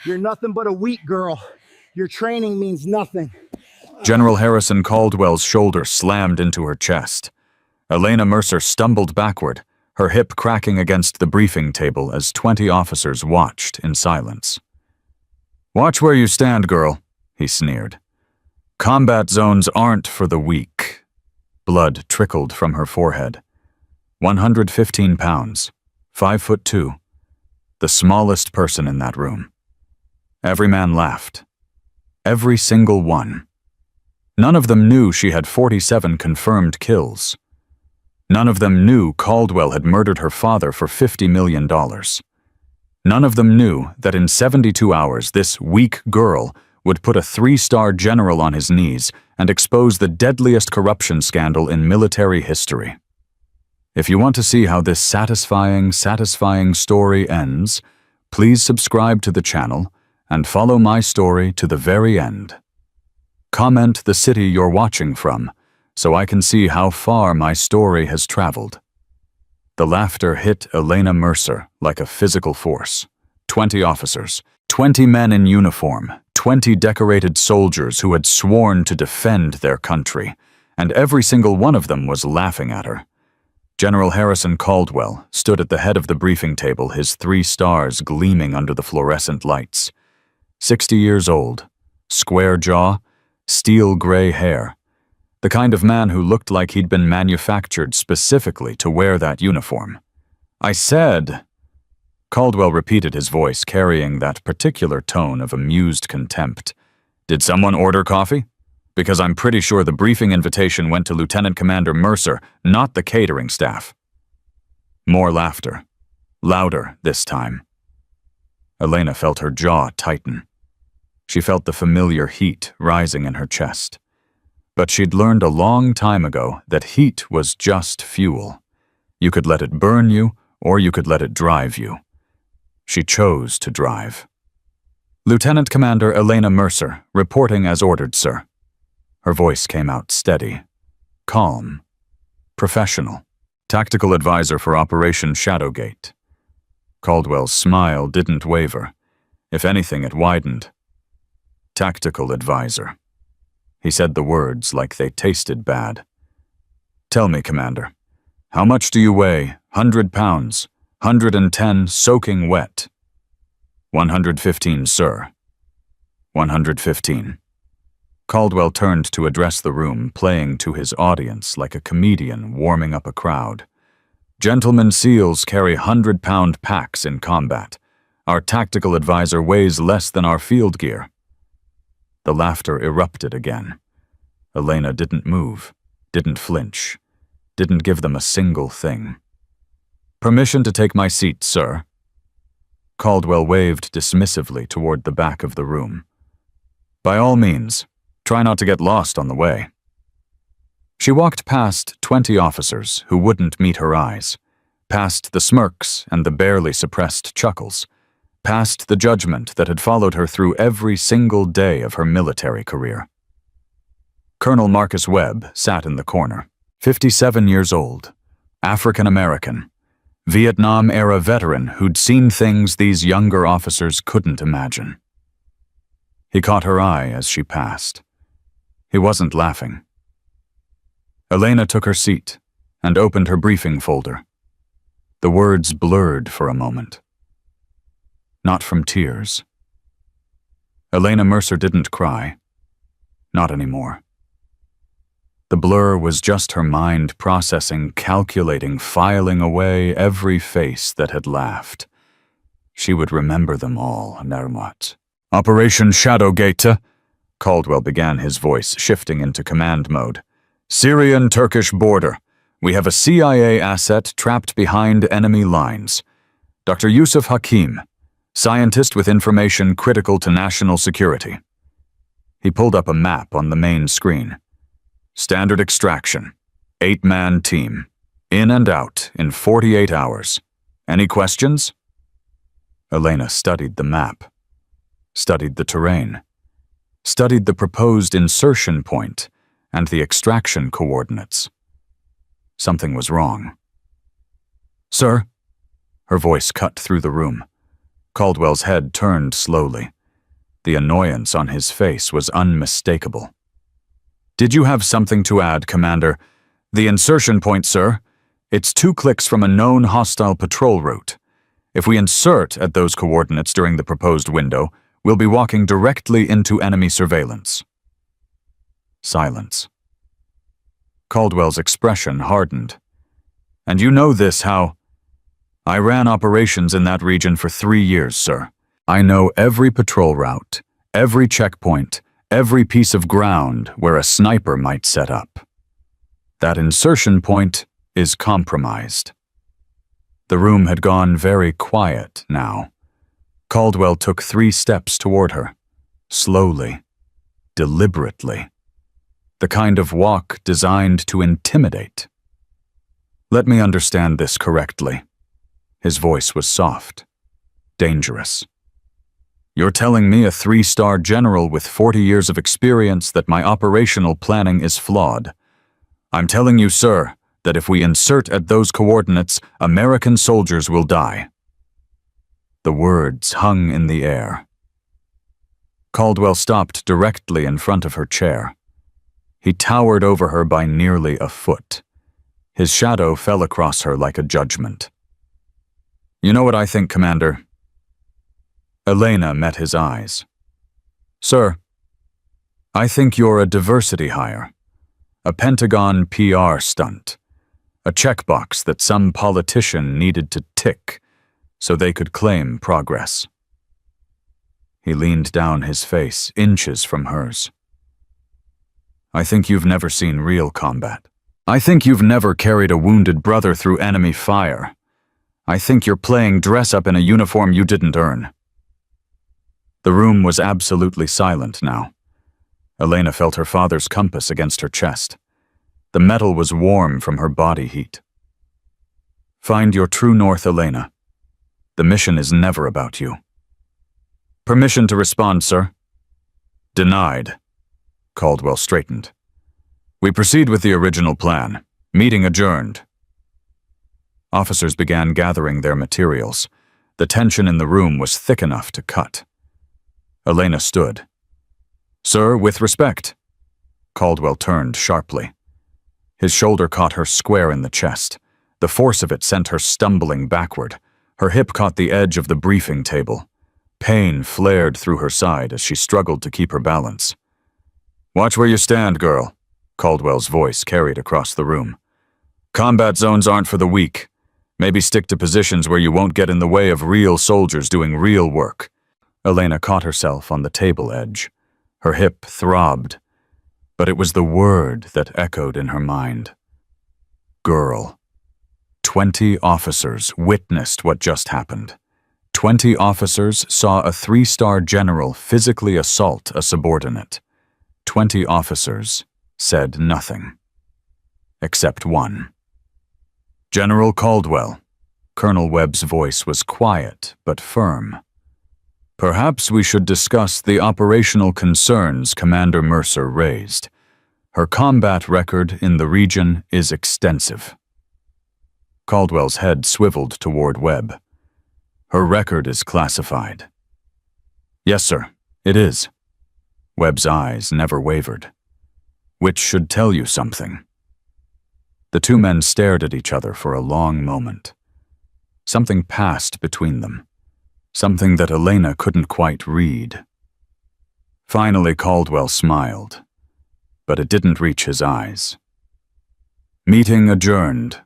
You're nothing but a weak girl. Your training means nothing. General Harrison Caldwell's shoulder slammed into her chest. Elena Mercer stumbled backward, her hip cracking against the briefing table as 20 officers watched in silence. "Watch where you stand, girl," he sneered. "Combat zones aren't for the weak." Blood trickled from her forehead. 115 pounds, 5'2", the smallest person in that room. Every man laughed. Every single one. None of them knew she had 47 confirmed kills. None of them knew Caldwell had murdered her father for $50 million. None of them knew that in 72 hours this weak girl would put a 3-star general on his knees and expose the deadliest corruption scandal in military history. If you want to see how this satisfying story ends, please subscribe to the channel and follow my story to the very end. Comment the city you're watching from, so I can see how far my story has traveled. The laughter hit Elena Mercer like a physical force. 20 officers, 20 men in uniform, 20 decorated soldiers who had sworn to defend their country, and every single one of them was laughing at her. General Harrison Caldwell stood at the head of the briefing table, his 3 stars gleaming under the fluorescent lights. 60 years old, square jaw, steel gray hair. The kind of man who looked like he'd been manufactured specifically to wear that uniform. "I said..." Caldwell repeated his voice, carrying that particular tone of amused contempt. "Did someone order coffee? Because I'm pretty sure the briefing invitation went to Lieutenant Commander Mercer, not the catering staff." More laughter. Louder this time. Elena felt her jaw tighten. She felt the familiar heat rising in her chest. But she'd learned a long time ago that heat was just fuel. You could let it burn you, or you could let it drive you. She chose to drive. "Lieutenant Commander Elena Mercer, reporting as ordered, sir." Her voice came out steady, calm, professional. "Tactical advisor for Operation Shadowgate." Caldwell's smile didn't waver. If anything, it widened. "Tactical advisor." He said the words like they tasted bad. "Tell me, Commander, how much do you weigh? 100 pounds, 110 soaking wet." 115, sir." 115. Caldwell turned to address the room, playing to his audience like a comedian warming up a crowd. "Gentlemen SEALs carry 100-pound packs in combat. Our tactical advisor weighs less than our field gear." The laughter erupted again. Elena didn't move, didn't flinch, didn't give them a single thing. "Permission to take my seat, sir." Caldwell waved dismissively toward the back of the room. "By all means, try not to get lost on the way." She walked past 20 officers who wouldn't meet her eyes, past the smirks and the barely suppressed chuckles, past the judgment that had followed her through every single day of her military career. Colonel Marcus Webb sat in the corner, 57 years old, African-American, Vietnam-era veteran who'd seen things these younger officers couldn't imagine. He caught her eye as she passed. He wasn't laughing. Elena took her seat and opened her briefing folder. The words blurred for a moment. Not from tears. Elena Mercer didn't cry. Not anymore. The blur was just her mind processing, calculating, filing away every face that had laughed. She would remember them all, Nermat. "Operation Shadowgate," Caldwell began, his voice shifting into command mode. "Syrian-Turkish border. We have a CIA asset trapped behind enemy lines. Dr. Yusuf Hakim, scientist with information critical to national security." He pulled up a map on the main screen. "Standard extraction. 8-man team. In and out in 48 hours. Any questions?" Elena studied the map. Studied the terrain. Studied the proposed insertion point and the extraction coordinates. Something was wrong. "Sir?" Her voice cut through the room. Caldwell's head turned slowly. The annoyance on his face was unmistakable. "Did you have something to add, Commander? The insertion point, sir. It's 2 clicks from a known hostile patrol route. If we insert at those coordinates during the proposed window, we'll be walking directly into enemy surveillance." Silence. Caldwell's expression hardened. "And you know this, how? I ran operations in that region for 3 years, sir. I know every patrol route, every checkpoint, every piece of ground where a sniper might set up. That insertion point is compromised." The room had gone very quiet now. Caldwell took 3 steps toward her, slowly, deliberately. The kind of walk designed to intimidate. "Let me understand this correctly." His voice was soft, dangerous. "You're telling me, a 3-star general with 40 years of experience, that my operational planning is flawed. I'm telling you, sir, that if we insert at those coordinates, American soldiers will die." The words hung in the air. Caldwell stopped directly in front of her chair. He towered over her by nearly a foot. His shadow fell across her like a judgment. "You know what I think, Commander?" Elena met his eyes. "Sir, I think you're a diversity hire, a Pentagon PR stunt, a checkbox that some politician needed to tick so they could claim progress." He leaned down, his face inches from hers. "I think you've never seen real combat. I think you've never carried a wounded brother through enemy fire. I think you're playing dress-up in a uniform you didn't earn." The room was absolutely silent now. Elena felt her father's compass against her chest. The metal was warm from her body heat. "Find your true north, Elena. The mission is never about you." "Permission to respond, sir." "Denied." Caldwell straightened. "We proceed with the original plan. Meeting adjourned." Officers began gathering their materials. The tension in the room was thick enough to cut. Elena stood. "Sir, with respect." Caldwell turned sharply. His shoulder caught her square in the chest. The force of it sent her stumbling backward. Her hip caught the edge of the briefing table. Pain flared through her side as she struggled to keep her balance. "Watch where you stand, girl," Caldwell's voice carried across the room. "Combat zones aren't for the weak. Maybe stick to positions where you won't get in the way of real soldiers doing real work." Elena caught herself on the table edge. Her hip throbbed, but it was the word that echoed in her mind. Girl. 20 officers witnessed what just happened. 20 officers saw a 3-star general physically assault a subordinate. 20 officers said nothing. Except one. "General Caldwell." Colonel Webb's voice was quiet but firm. "Perhaps we should discuss the operational concerns Commander Mercer raised. Her combat record in the region is extensive." Caldwell's head swiveled toward Webb. "Her record is classified." "Yes, sir, it is." Webb's eyes never wavered. "Which should tell you something." The 2 men stared at each other for a long moment. Something passed between them. Something that Elena couldn't quite read. Finally, Caldwell smiled, but it didn't reach his eyes. "Meeting adjourned."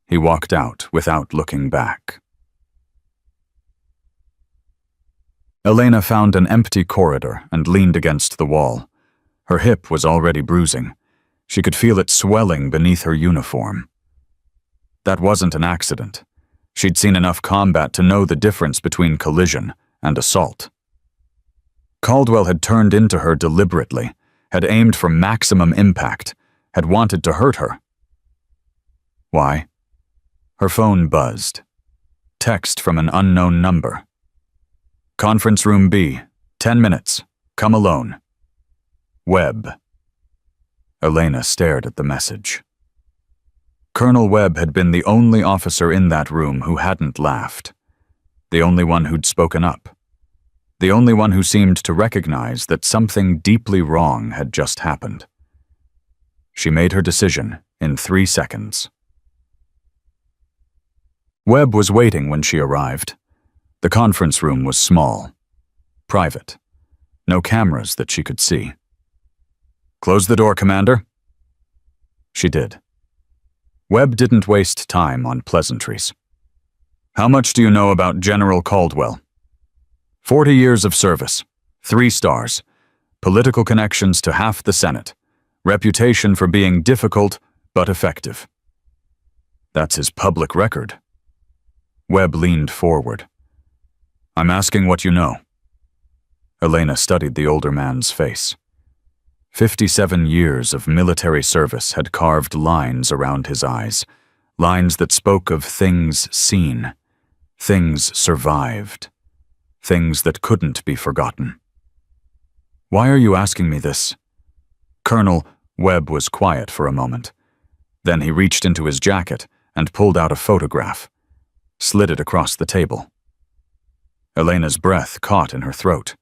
He walked out without looking back. Elena found an empty corridor and leaned against the wall. Her hip was already bruising. She could feel it swelling beneath her uniform. That wasn't an accident. She'd seen enough combat to know the difference between collision and assault. Caldwell had turned into her deliberately, had aimed for maximum impact, had wanted to hurt her. Why? Her phone buzzed. Text from an unknown number. "Conference room B, 10 minutes. Come alone. Webb." Elena stared at the message. Colonel Webb had been the only officer in that room who hadn't laughed. The only one who'd spoken up. the only one who seemed to recognize that something deeply wrong had just happened. She made her decision in 3 seconds. Webb was waiting when she arrived. The conference room was small, private, no cameras that she could see. "Close the door, Commander." She did. Webb didn't waste time on pleasantries. "How much do you know about General Caldwell?" 40 years of service, 3 stars, political connections to half the Senate, reputation for being difficult but effective. That's his public record. Webb leaned forward. "I'm asking what you know." Elena studied the older man's face. 57 years of military service had carved lines around his eyes, lines that spoke of things seen, things survived, things that couldn't be forgotten. "Why are you asking me this?" Colonel Webb was quiet for a moment. Then he reached into his jacket and pulled out a photograph, slid it across the table. Elena's breath caught in her throat.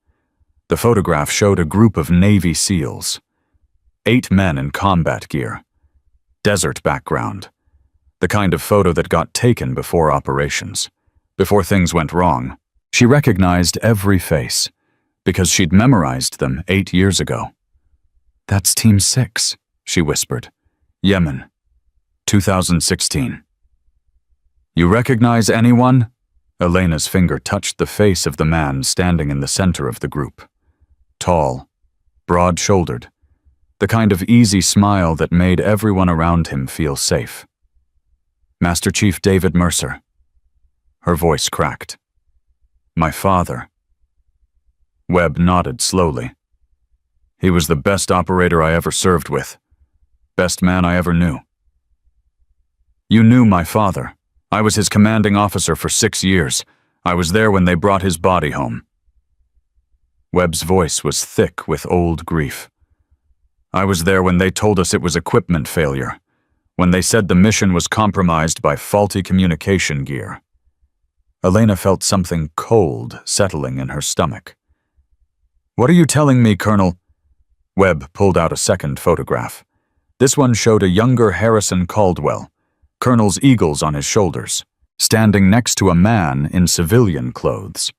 The photograph showed a group of Navy SEALs. 8 men in combat gear. Desert background. The kind of photo that got taken before operations. Before things went wrong. She recognized every face, because she'd memorized them 8 years ago. "That's Team 6, she whispered. "Yemen, 2016. "You recognize anyone?" Elena's finger touched the face of the man standing in the center of the group. Tall, broad-shouldered, the kind of easy smile that made everyone around him feel safe. "Master Chief David Mercer." Her voice cracked. "My father." Webb nodded slowly. "He was the best operator I ever served with. Best man I ever knew." "You knew my father. I was his commanding officer for 6 years. I was there when they brought his body home." Webb's voice was thick with old grief. "I was there when they told us it was equipment failure, when they said the mission was compromised by faulty communication gear." Elena felt something cold settling in her stomach. "What are you telling me, Colonel?" Webb pulled out a second photograph. This one showed a younger Harrison Caldwell, Colonel's eagles on his shoulders, standing next to a man in civilian clothes.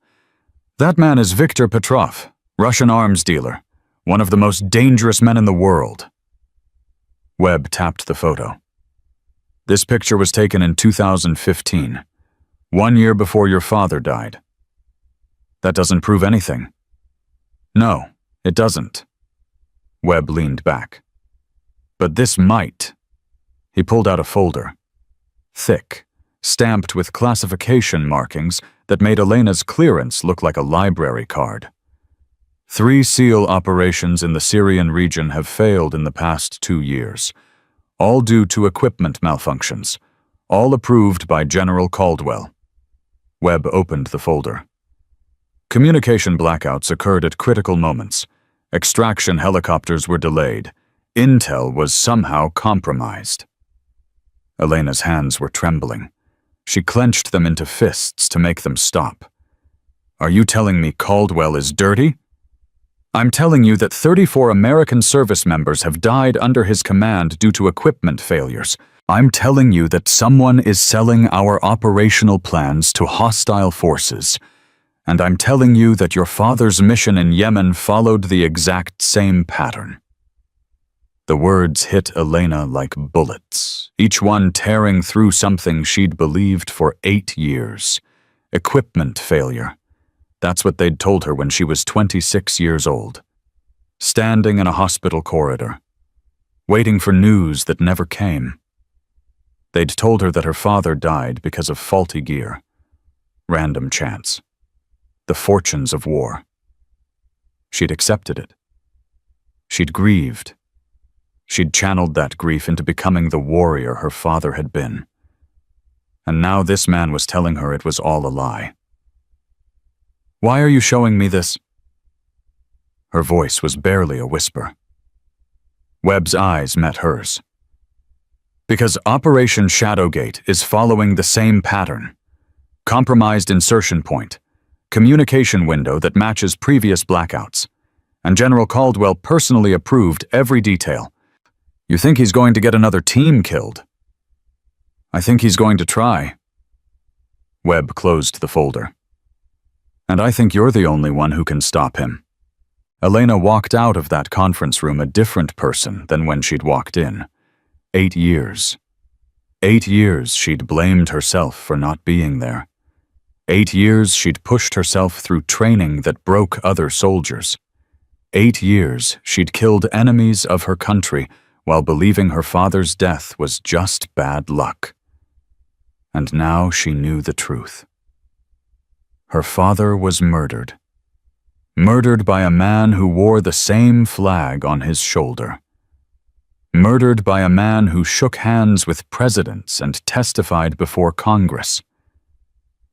"That man is Viktor Petrov, Russian arms dealer, one of the most dangerous men in the world." Webb tapped the photo. "This picture was taken in 2015, 1 year before your father died." "That doesn't prove anything." "No, it doesn't." Webb leaned back. "But this might." He pulled out a folder. Thick, stamped with classification markings that made Elena's clearance look like a library card. 3 SEAL operations in the Syrian region have failed in the past 2 years, all due to equipment malfunctions, all approved by General Caldwell. Webb opened the folder. Communication blackouts occurred at critical moments. Extraction helicopters were delayed. Intel was somehow compromised. Elena's hands were trembling. She clenched them into fists to make them stop. "Are you telling me Caldwell is dirty?" "I'm telling you that 34 American service members have died under his command due to equipment failures. I'm telling you that someone is selling our operational plans to hostile forces. And I'm telling you that your father's mission in Yemen followed the exact same pattern." The words hit Elena like bullets, each one tearing through something she'd believed for 8 years. Equipment failure. That's what they'd told her when she was 26 years old. Standing in a hospital corridor, waiting for news that never came. They'd told her that her father died because of faulty gear. Random chance. The fortunes of war. She'd accepted it. She'd grieved. She'd channeled that grief into becoming the warrior her father had been. And now this man was telling her it was all a lie. "Why are you showing me this?" Her voice was barely a whisper. Webb's eyes met hers. "Because Operation Shadowgate is following the same pattern. Compromised insertion point. communication window that matches previous blackouts. And General Caldwell personally approved every detail. You think he's going to get another team killed? I think he's going to try. Webb closed the folder. And I think you're the only one who can stop him. Elena walked out of that conference room a different person than when she'd walked in. 8 years. 8 years she'd blamed herself for not being there. 8 years she'd pushed herself through training that broke other soldiers. 8 years she'd killed enemies of her country while believing her father's death was just bad luck. And now she knew the truth. Her father was murdered. Murdered by a man who wore the same flag on his shoulder. Murdered by a man who shook hands with presidents and testified before Congress.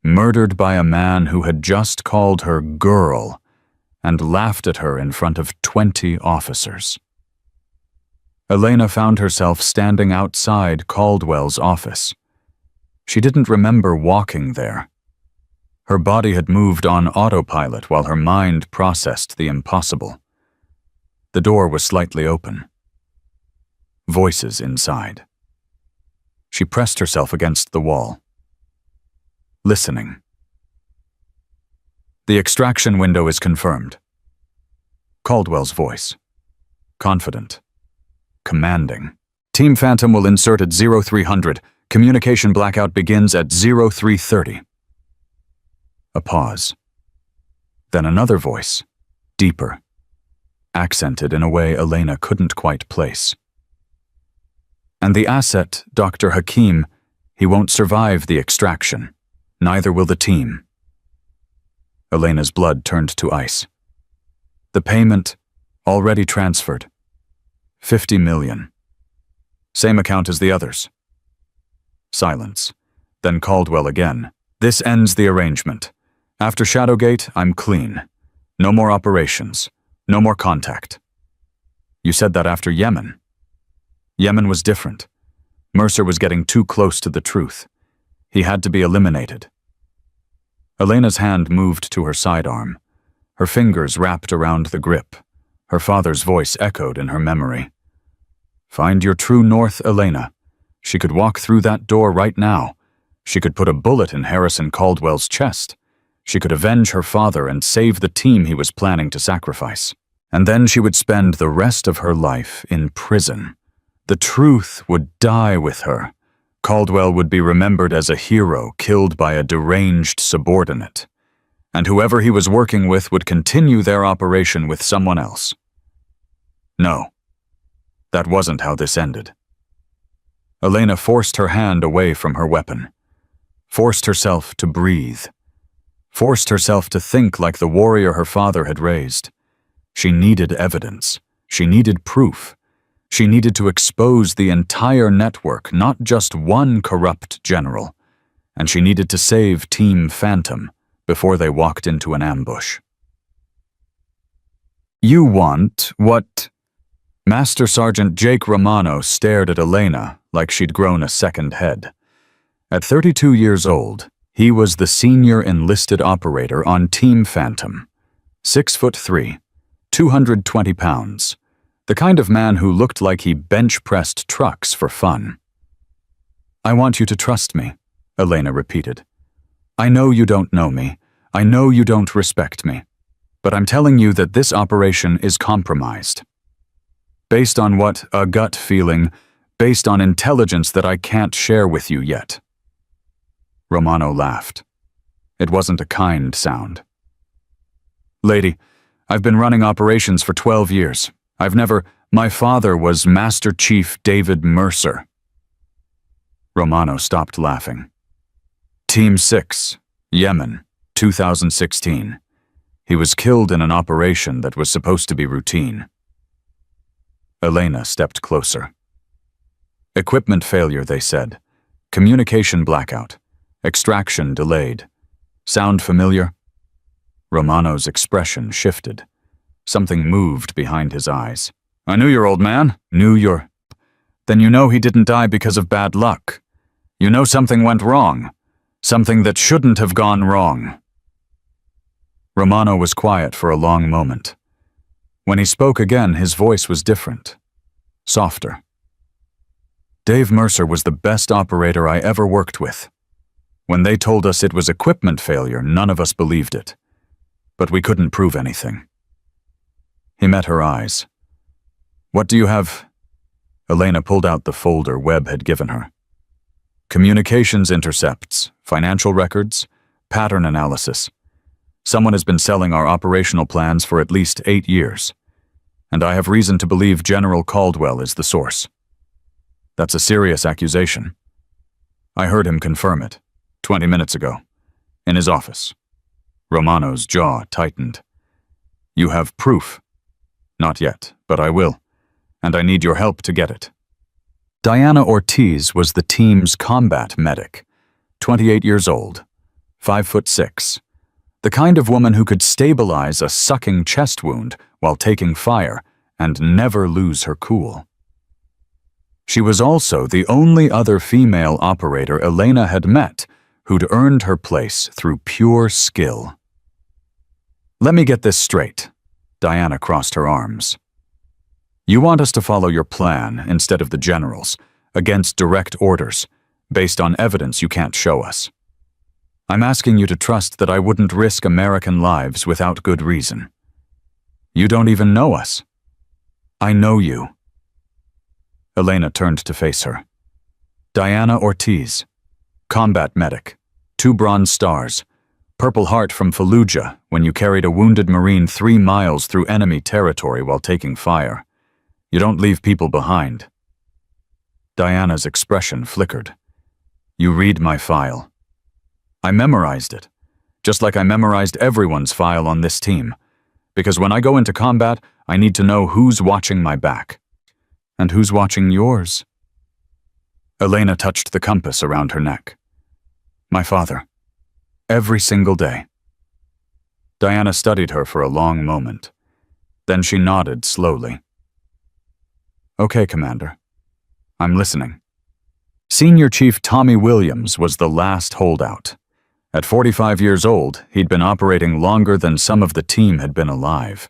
Murdered by a man who had just called her girl and laughed at her in front of 20 officers. Elena found herself standing outside Caldwell's office. She didn't remember walking there. Her body had moved on autopilot while her mind processed the impossible. The door was slightly open. Voices inside. She pressed herself against the wall. Listening. The extraction window is confirmed. Caldwell's voice. Confident. Commanding. Team Phantom will insert at 0300. Communication blackout begins at 0330. A pause. Then another voice. Deeper. Accented in a way Elena couldn't quite place. And the asset, Dr. Hakim, he won't survive the extraction. Neither will the team. Elena's blood turned to ice. The payment, already transferred. 50 million. Same account as the others. Silence. Then Caldwell again. This ends the arrangement. After Shadowgate, I'm clean. No more operations. No more contact. You said that after Yemen. Yemen was different. Mercer was getting too close to the truth. He had to be eliminated. Elena's hand moved to her sidearm. Her fingers wrapped around the grip. Her father's voice echoed in her memory. Find your true north, Elena. She could walk through that door right now. She could put a bullet in Harrison Caldwell's chest. She could avenge her father and save the team he was planning to sacrifice. And then she would spend the rest of her life in prison. The truth would die with her. Caldwell would be remembered as a hero killed by a deranged subordinate. And whoever he was working with would continue their operation with someone else. No, that wasn't how this ended. Elena forced her hand away from her weapon. Forced herself to breathe. Forced herself to think like the warrior her father had raised. She needed evidence. She needed proof. She needed to expose the entire network, not just one corrupt general. And she needed to save Team Phantom before they walked into an ambush. You want what? Master Sergeant Jake Romano stared at Elena like she'd grown a second head. At 32 years old, he was the senior enlisted operator on Team Phantom. 6'3", 220 pounds. The kind of man who looked like he bench-pressed trucks for fun. I want you to trust me, Elena repeated. I know you don't know me. I know you don't respect me. But I'm telling you that this operation is compromised. Based on what? A gut feeling. Based on intelligence that I can't share with you yet. Romano laughed. It wasn't a kind sound. Lady, I've been running operations for 12 years. My father was Master Chief David Mercer. Romano stopped laughing. Team 6, Yemen, 2016. He was killed in an operation that was supposed to be routine. Elena stepped closer. Equipment failure, they said. Communication blackout. Extraction delayed. Sound familiar? Romano's expression shifted. Something moved behind his eyes. I knew your old man. Then you know he didn't die because of bad luck. You know something went wrong. Something that shouldn't have gone wrong. Romano was quiet for a long moment. When he spoke again, his voice was different, softer. Dave Mercer was the best operator I ever worked with. When they told us it was equipment failure, none of us believed it. But we couldn't prove anything. He met her eyes. What do you have? Elena pulled out the folder Webb had given her. Communications intercepts, financial records, pattern analysis. Someone has been selling our operational plans for at least 8 years. And I have reason to believe General Caldwell is the source. That's a serious accusation. I heard him confirm it, 20 minutes ago, in his office. Romano's jaw tightened. You have proof? Not yet, but I will, and I need your help to get it. Diana Ortiz was the team's combat medic, 28 years old, 5'6", the kind of woman who could stabilize a sucking chest wound while taking fire and never lose her cool. She was also the only other female operator Elena had met who'd earned her place through pure skill. Let me get this straight. Diana crossed her arms. You want us to follow your plan instead of the general's, against direct orders, based on evidence you can't show us. I'm asking you to trust that I wouldn't risk American lives without good reason. You don't even know us. I know you. Elena turned to face her. Diana Ortiz, combat medic, 2 Bronze Stars, Purple Heart from Fallujah when you carried a wounded Marine 3 miles through enemy territory while taking fire. You don't leave people behind. Diana's expression flickered. You read my file. I memorized it, just like I memorized everyone's file on this team, because when I go into combat, I need to know who's watching my back. And who's watching yours? Elena touched the compass around her neck. My father. Every single day. Diana studied her for a long moment. Then she nodded slowly. Okay, Commander. I'm listening. Senior Chief Tommy Williams was the last holdout. At 45 years old, he'd been operating longer than some of the team had been alive.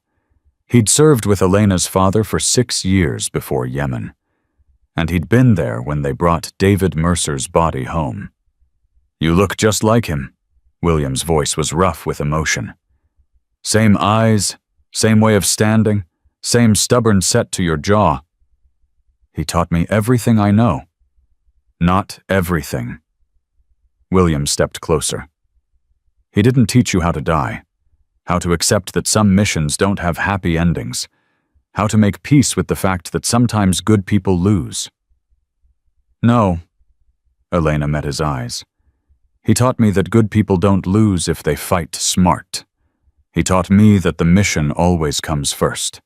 He'd served with Elena's father for 6 years before Yemen. And he'd been there when they brought David Mercer's body home. You look just like him. Williams' voice was rough with emotion. Same eyes, same way of standing, same stubborn set to your jaw. He taught me everything I know. Not everything. Williams stepped closer. He didn't teach you how to die, how to accept that some missions don't have happy endings, how to make peace with the fact that sometimes good people lose. No. Elena met his eyes. He taught me that good people don't lose if they fight smart. He taught me that the mission always comes first.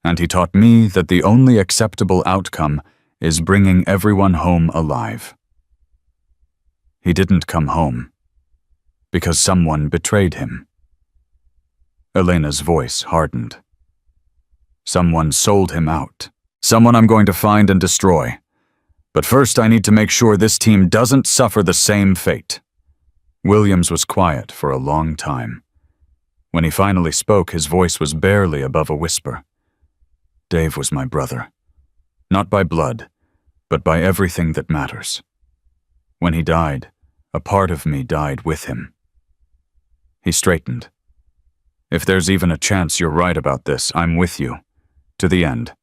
And he taught me that the only acceptable outcome is bringing everyone home alive. He didn't come home because someone betrayed him. Elena's voice hardened. Someone sold him out. Someone I'm going to find and destroy. But first I need to make sure this team doesn't suffer the same fate. Williams was quiet for a long time. When he finally spoke, his voice was barely above a whisper. Dave was my brother. Not by blood, but by everything that matters. When he died, a part of me died with him. He straightened. If there's even a chance you're right about this, I'm with you. To the end.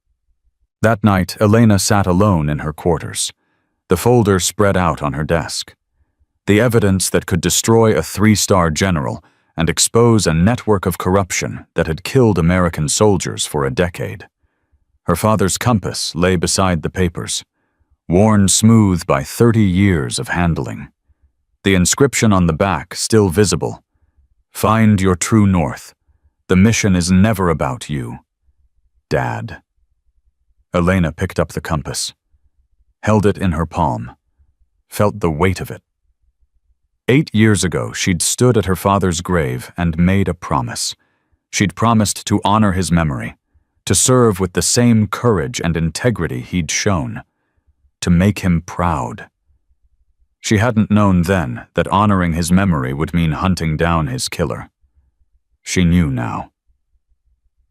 That night, Elena sat alone in her quarters, the folder spread out on her desk. The evidence that could destroy a 3-star general and expose a network of corruption that had killed American soldiers for a decade. Her father's compass lay beside the papers, worn smooth by 30 years of handling. The inscription on the back still visible. Find your true north. The mission is never about you. Dad. Elena picked up the compass, held it in her palm, felt the weight of it. 8 years ago, she'd stood at her father's grave and made a promise. She'd promised to honor his memory, to serve with the same courage and integrity he'd shown, to make him proud. She hadn't known then that honoring his memory would mean hunting down his killer. She knew now.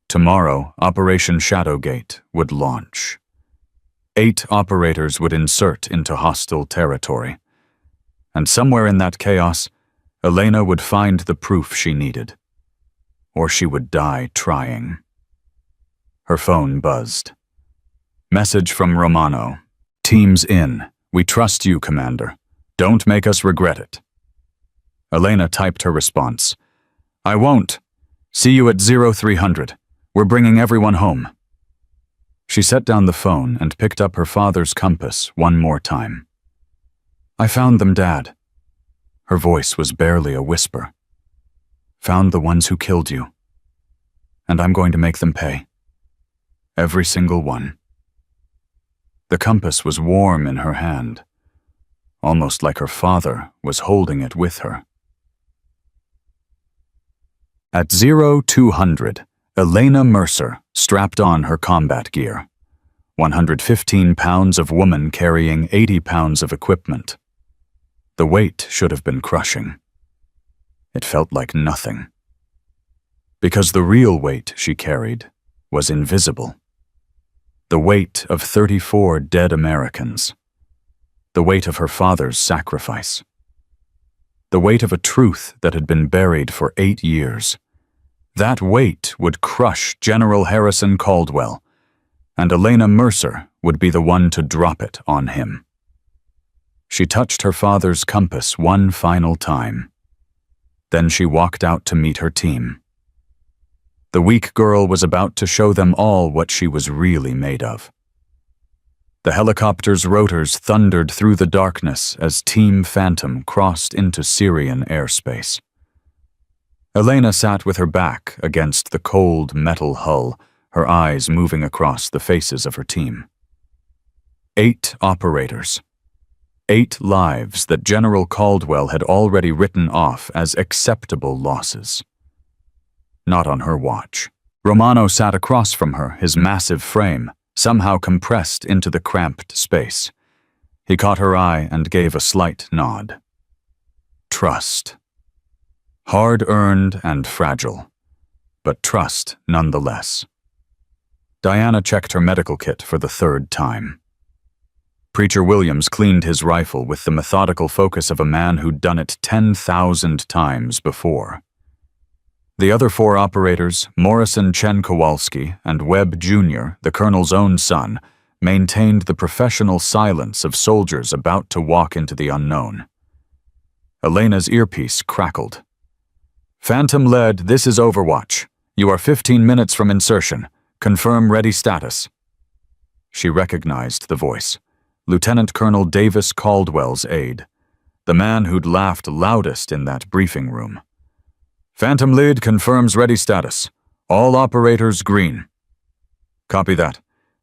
Tomorrow, Operation Shadowgate would launch. 8 operators would insert into hostile territory. And somewhere in that chaos, Elena would find the proof she needed. Or she would die trying. Her phone buzzed. Message from Romano. Team's in. We trust you, Commander. Don't make us regret it. Elena typed her response. I won't. See you at 0300. We're bringing everyone home. She set down the phone and picked up her father's compass one more time. I found them, Dad. Her voice was barely a whisper. Found the ones who killed you. And I'm going to make them pay. Every single one. The compass was warm in her hand, almost like her father was holding it with her. At 0200, Elena Mercer strapped on her combat gear. 115 pounds of woman carrying 80 pounds of equipment. The weight should have been crushing. It felt like nothing. Because the real weight she carried was invisible. The weight of 34 dead Americans. The weight of her father's sacrifice. The weight of a truth that had been buried for 8 years. That weight would crush General Harrison Caldwell, and Elena Mercer would be the one to drop it on him. She touched her father's compass one final time. Then she walked out to meet her team. The weak girl was about to show them all what she was really made of. The helicopter's rotors thundered through the darkness as Team Phantom crossed into Syrian airspace. Elena sat with her back against the cold metal hull, her eyes moving across the faces of her team. 8 operators. 8 lives that General Caldwell had already written off as acceptable losses. Not on her watch. Romano sat across from her, his massive frame somehow compressed into the cramped space. He caught her eye and gave a slight nod. Trust. Hard-earned and fragile, but trust nonetheless. Diana checked her medical kit for the 3rd time. Preacher Williams cleaned his rifle with the methodical focus of a man who'd done it 10,000 times before. The other 4 operators, Morrison Chen Kowalski and Webb Jr., the colonel's own son, maintained the professional silence of soldiers about to walk into the unknown. Elena's earpiece crackled. Phantom Lead, this is Overwatch. You are 15 minutes from insertion. Confirm ready status. She recognized the voice. Lieutenant Colonel Davis Caldwell's aide, the man who'd laughed loudest in that briefing room. Phantom Lead confirms ready status. All operators green. Copy that.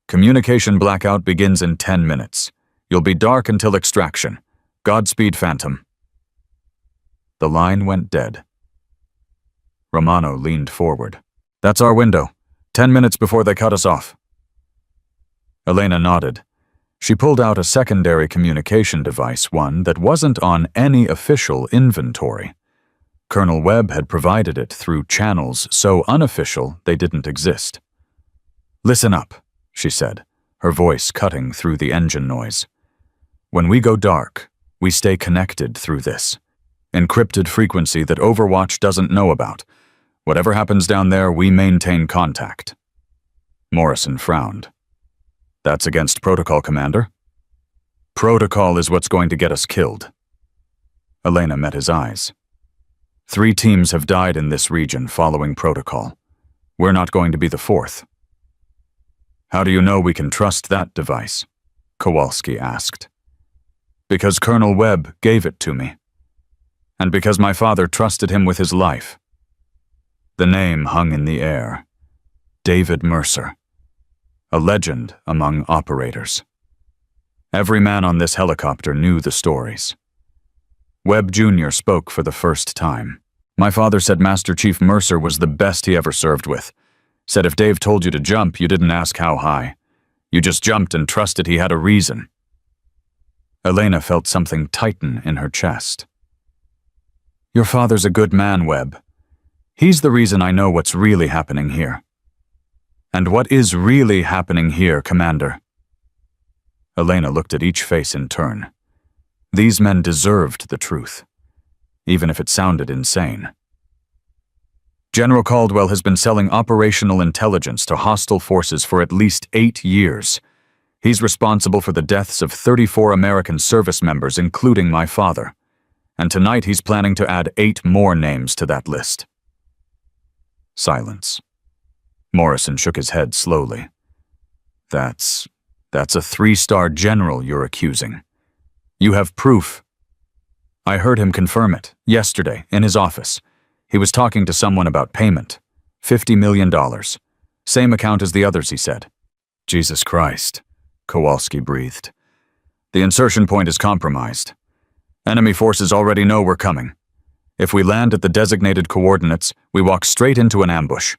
Communication blackout begins in 10 minutes. You'll be dark until extraction. Godspeed, Phantom. The line went dead. Romano leaned forward. That's our window. 10 minutes before they cut us off. Elena nodded. She pulled out a secondary communication device, one that wasn't on any official inventory. Colonel Webb had provided it through channels so unofficial they didn't exist. Listen up, she said, her voice cutting through the engine noise. When we go dark, we stay connected through this. Encrypted frequency that Overwatch doesn't know about. Whatever happens down there, we maintain contact. Morrison frowned. That's against protocol, Commander. Protocol is what's going to get us killed. Elena met his eyes. 3 teams have died in this region following protocol. We're not going to be the 4th. How do you know we can trust that device? Kowalski asked. Because Colonel Webb gave it to me. And because my father trusted him with his life. The name hung in the air. David Mercer. A legend among operators. Every man on this helicopter knew the stories. Webb Jr. spoke for the first time. My father said Master Chief Mercer was the best he ever served with. Said if Dave told you to jump, you didn't ask how high. You just jumped and trusted he had a reason. Elena felt something tighten in her chest. Your father's a good man, Webb. He's the reason I know what's really happening here. And what is really happening here, Commander? Elena looked at each face in turn. These men deserved the truth, even if it sounded insane. General Caldwell has been selling operational intelligence to hostile forces for at least 8 years. He's responsible for the deaths of 34 American service members, including my father. And tonight he's planning to add 8 more names to that list. Silence. Morrison shook his head slowly. That's a 3-star general you're accusing. You have proof. I heard him confirm it yesterday in his office. He was talking to someone about payment. $50 million. Same account as the others, he said. Jesus Christ, Kowalski breathed. The insertion point is compromised. Enemy forces already know we're coming. If we land at the designated coordinates, we walk straight into an ambush.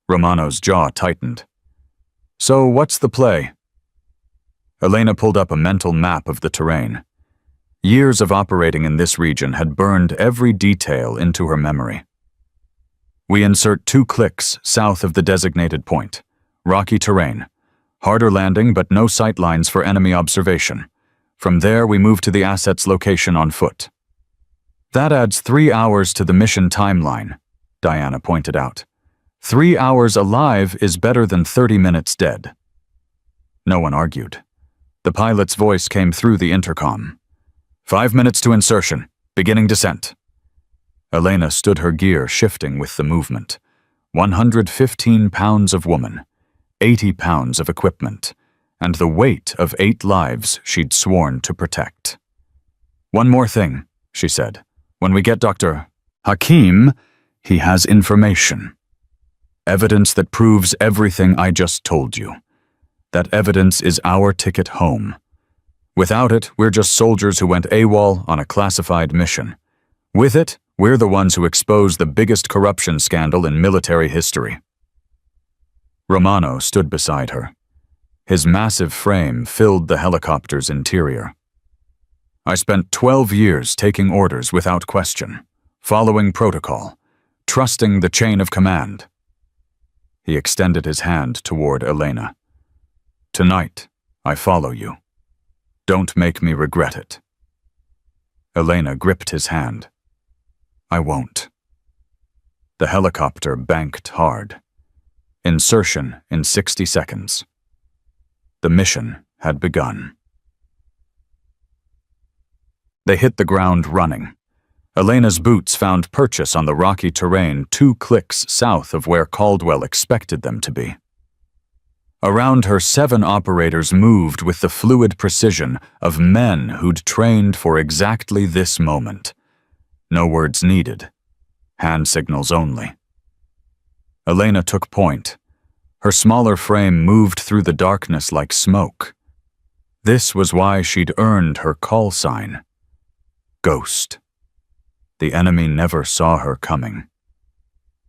Romano's jaw tightened. So what's the play? Elena pulled up a mental map of the terrain. Years of operating in this region had burned every detail into her memory. We insert 2 clicks south of the designated point. Rocky terrain. Harder landing, but no sight lines for enemy observation. From there, we move to the asset's location on foot. That adds 3 hours to the mission timeline, Diana pointed out. 3 hours alive is better than 30 minutes dead. No one argued. The pilot's voice came through the intercom. 5 minutes to insertion. Beginning descent. Elena stood her gear shifting with the movement. 115 pounds of woman, 80 pounds of equipment, and the weight of 8 lives she'd sworn to protect. One more thing, she said. When we get Dr. Hakim, he has information. Evidence that proves everything I just told you. That evidence is our ticket home. Without it, we're just soldiers who went AWOL on a classified mission. With it, we're the ones who exposed the biggest corruption scandal in military history. Romano stood beside her. His massive frame filled the helicopter's interior. I spent 12 years taking orders without question, following protocol, trusting the chain of command. He extended his hand toward Elena. Tonight, I follow you. Don't make me regret it. Elena gripped his hand. I won't. The helicopter banked hard. Insertion in 60 seconds. The mission had begun. They hit the ground running. Elena's boots found purchase on the rocky terrain 2 clicks south of where Caldwell expected them to be. Around her, 7 operators moved with the fluid precision of men who'd trained for exactly this moment. No words needed. Hand signals only. Elena took point. Her smaller frame moved through the darkness like smoke. This was why she'd earned her call sign. Ghost. The enemy never saw her coming.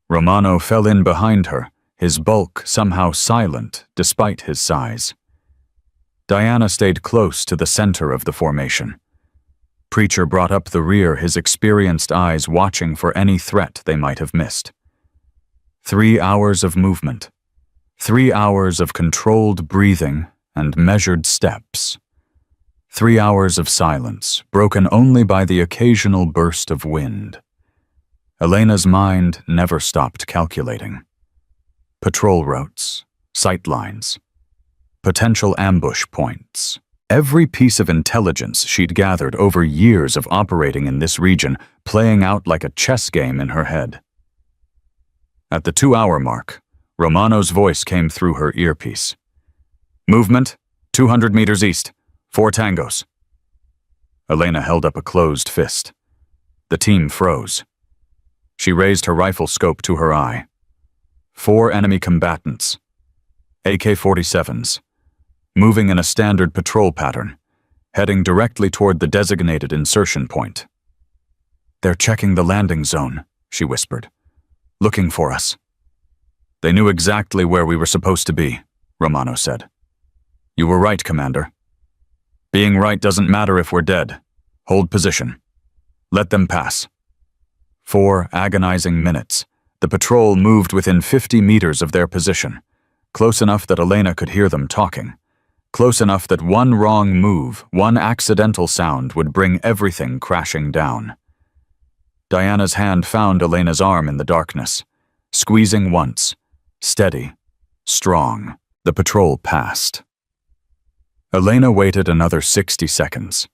Romano fell in behind her, his bulk somehow silent despite his size. Diana stayed close to the center of the formation. Preacher brought up the rear, his experienced eyes watching for any threat they might have missed. 3 hours of movement. 3 hours of controlled breathing and measured steps. 3 hours of silence, broken only by the occasional burst of wind. Elena's mind never stopped calculating. Patrol routes, sight lines, potential ambush points. Every piece of intelligence she'd gathered over years of operating in this region playing out like a chess game in her head. At the 2-hour mark, Romano's voice came through her earpiece. Movement, 200 meters east, 4 tangos. Elena held up a closed fist. The team froze. She raised her rifle scope to her eye. 4 enemy combatants, AK-47s, moving in a standard patrol pattern, heading directly toward the designated insertion point. They're checking the landing zone, she whispered. Looking for us. They knew exactly where we were supposed to be, Romano said. You were right, Commander. Being right doesn't matter if we're dead. Hold position. Let them pass. 4 agonizing minutes, the patrol moved within 50 meters of their position, close enough that Elena could hear them talking, close enough that one wrong move, one accidental sound would bring everything crashing down. Diana's hand found Elena's arm in the darkness, squeezing once, steady, strong. The patrol passed. Elena waited another 60 seconds.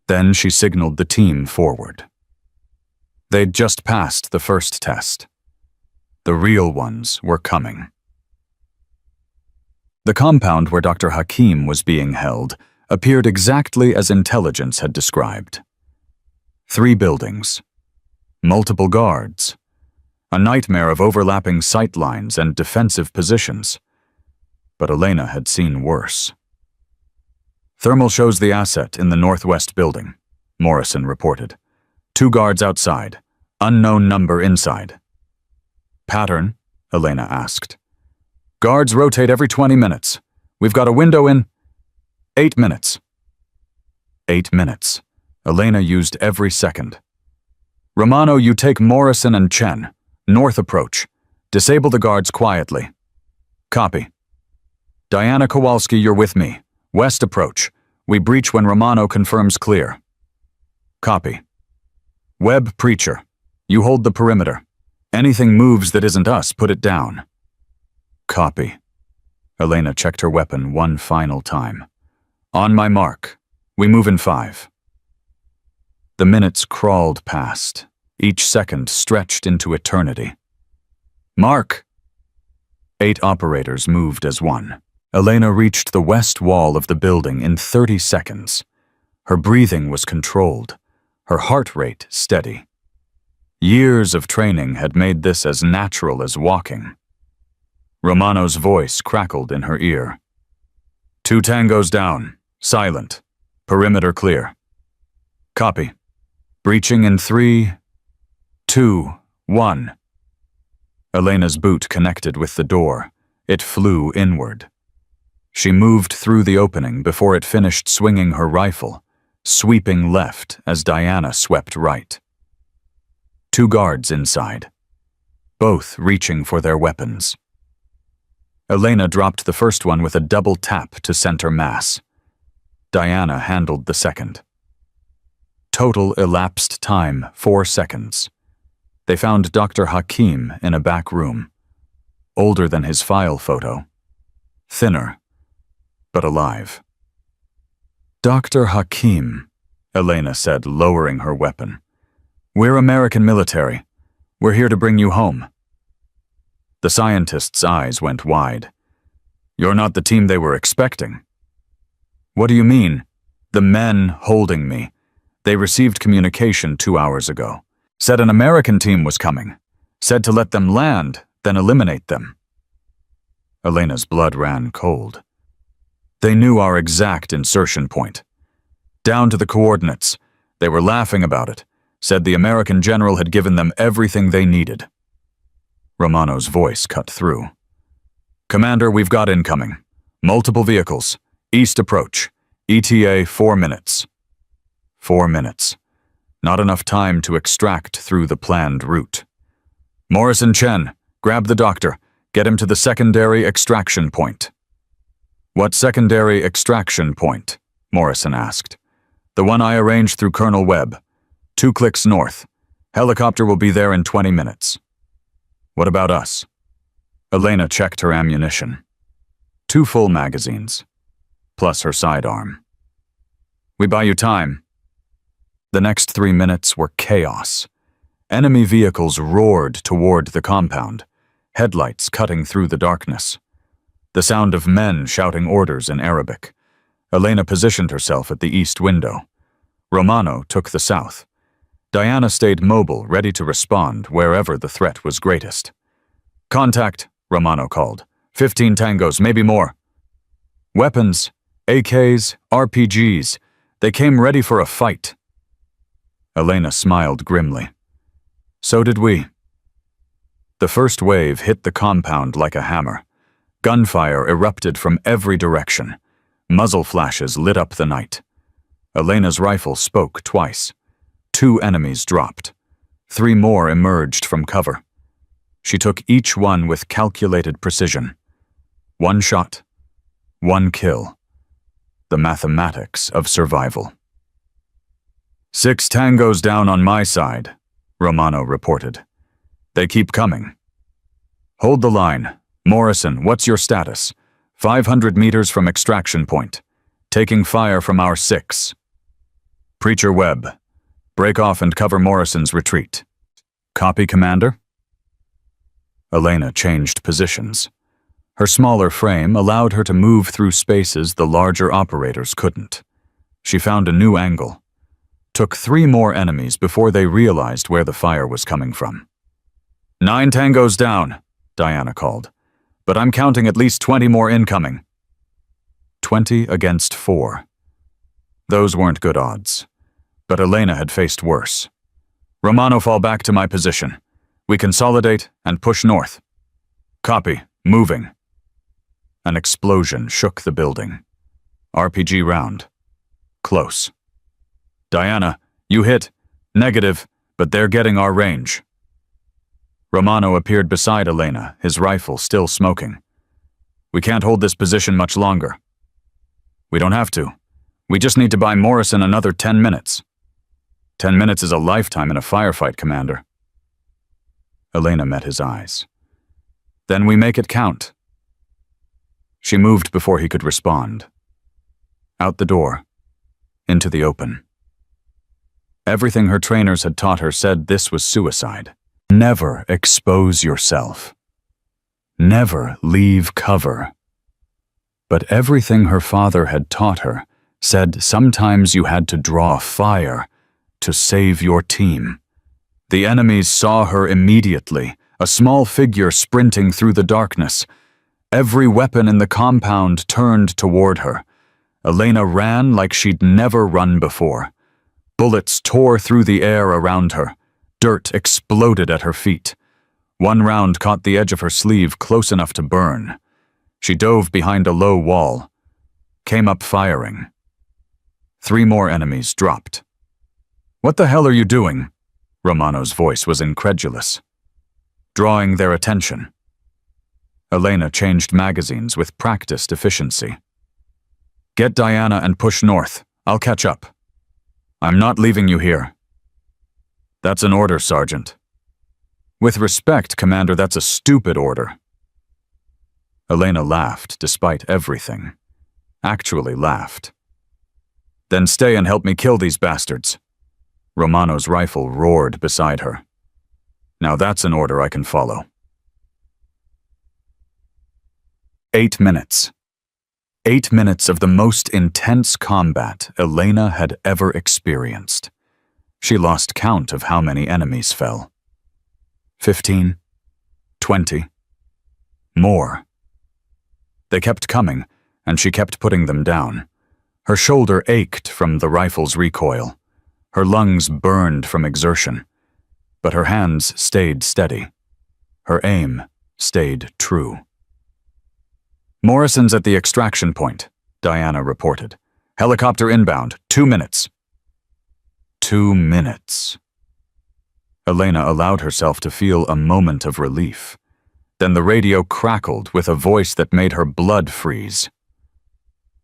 Then she signaled the team forward. They'd just passed the first test. The real ones were coming. The compound where Dr. Hakim was being held appeared exactly as intelligence had described. 3 buildings, multiple guards, a nightmare of overlapping sight lines and defensive positions. But Elena had seen worse. "Thermal shows the asset in the northwest building," Morrison reported. 2 guards outside, unknown number inside. "Pattern?" Elena asked. "Guards rotate every 20 minutes. We've got a window in 8 minutes." 8 minutes. Elena used every second. "Romano, you take Morrison and Chen. North approach. Disable the guards quietly." "Copy." "Diana Kowalski, you're with me. West approach. We breach when Romano confirms clear." "Copy." "Webb, Preacher. You hold the perimeter. Anything moves that isn't us, put it down." "Copy." Elena checked her weapon one final time. "On my mark. We move in 5. The minutes crawled past, each second stretched into eternity. "Mark!" 8 operators moved as one. Elena reached the west wall of the building in 30 seconds. Her breathing was controlled, her heart rate steady. Years of training had made this as natural as walking. Romano's voice crackled in her ear. 2 tangos down, silent, perimeter clear." "Copy. Breaching in 3, 2, 1. Elena's boot connected with the door. It flew inward. She moved through the opening before it finished swinging her rifle, sweeping left as Diana swept right. 2 guards inside, both reaching for their weapons. Elena dropped the first one with a double tap to center mass. Diana handled the second. Total elapsed time 4 seconds. They found Dr. Hakim in a back room, older than his file photo, thinner, but alive. "Dr. Hakim," Elena said, lowering her weapon. "We're American military. We're here to bring you home." The scientist's eyes went wide. "You're not the team they were expecting." "What do you mean?" "The men holding me. They received communication 2 hours ago. Said an American team was coming. Said to let them land, then eliminate them." Elena's blood ran cold. "They knew our exact insertion point. Down to the coordinates. They were laughing about it. Said the American general had given them everything they needed." Romano's voice cut through. "Commander, we've got incoming. Multiple vehicles. East approach. ETA 4 minutes. 4 minutes. Not enough time to extract through the planned route. Morrison Chen, grab the doctor. Get him to the secondary extraction point." "What secondary extraction point?" Morrison asked. "The one I arranged through Colonel Webb. 2 clicks north. Helicopter will be there in 20 minutes. "What about us?" Elena checked her ammunition. 2 full magazines, plus her sidearm. "We buy you time." The next 3 minutes were chaos. Enemy vehicles roared toward the compound, headlights cutting through the darkness. The sound of men shouting orders in Arabic. Elena positioned herself at the east window. Romano took the south. Diana stayed mobile, ready to respond wherever the threat was greatest. "Contact," Romano called. 15 tangos, maybe more. Weapons, AKs, RPGs. They came ready for a fight. Elena smiled grimly. So did we. The first wave hit the compound like a hammer. Gunfire erupted from every direction. Muzzle flashes lit up the night. Elena's rifle spoke twice. 2 enemies dropped. 3 more emerged from cover. She took each one with calculated precision. 1 shot, 1 kill. The mathematics of survival. 6 tangos down on my side, Romano reported. They keep coming. Hold the line. Morrison, what's your status? 500 meters from extraction point. Taking fire from our 6. Preacher Webb, break off and cover Morrison's retreat. Copy, Commander? Elena changed positions. Her smaller frame allowed her to move through spaces the larger operators couldn't. She found a new angle. Took 3 more enemies before they realized where the fire was coming from. 9 tangos down, Diana called. But I'm counting at least 20 more incoming. 20 against 4. Those weren't good odds. But Elena had faced worse. Romano, fall back to my position. We consolidate and push north. Copy. Moving. An explosion shook the building. RPG round. Close. Diana, you hit. Negative, but they're getting our range. Romano appeared beside Elena, his rifle still smoking. We can't hold this position much longer. We don't have to. We just need to buy Morrison another 10 minutes. 10 minutes is a lifetime in a firefight, Commander. Elena met his eyes. Then we make it count. She moved before he could respond. Out the door. Into the open. Everything her trainers had taught her said this was suicide. Never expose yourself. Never leave cover. But everything her father had taught her said sometimes you had to draw fire to save your team. The enemies saw her immediately, a small figure sprinting through the darkness. Every weapon in the compound turned toward her. Elena ran like she'd never run before. Bullets tore through the air around her. Dirt exploded at her feet. 1 round caught the edge of her sleeve close enough to burn. She dove behind a low wall. Came up firing. 3 more enemies dropped. What the hell are you doing? Romano's voice was incredulous. Drawing their attention. Elena changed magazines with practiced efficiency. Get Diana and push north. I'll catch up. I'm not leaving you here. That's an order, Sergeant. With respect, Commander, that's a stupid order. Elena laughed despite everything. Actually laughed. Then stay and help me kill these bastards. Romano's rifle roared beside her. Now that's an order I can follow. 8 minutes. 8 minutes of the most intense combat Elena had ever experienced. She lost count of how many enemies fell. 15, 20, more. They kept coming, and she kept putting them down. Her shoulder ached from the rifle's recoil. Her lungs burned from exertion. But her hands stayed steady. Her aim stayed true. Morrison's at the extraction point, Diana reported. Helicopter inbound, 2 minutes. 2 minutes. Elena allowed herself to feel a moment of relief. Then the radio crackled with a voice that made her blood freeze.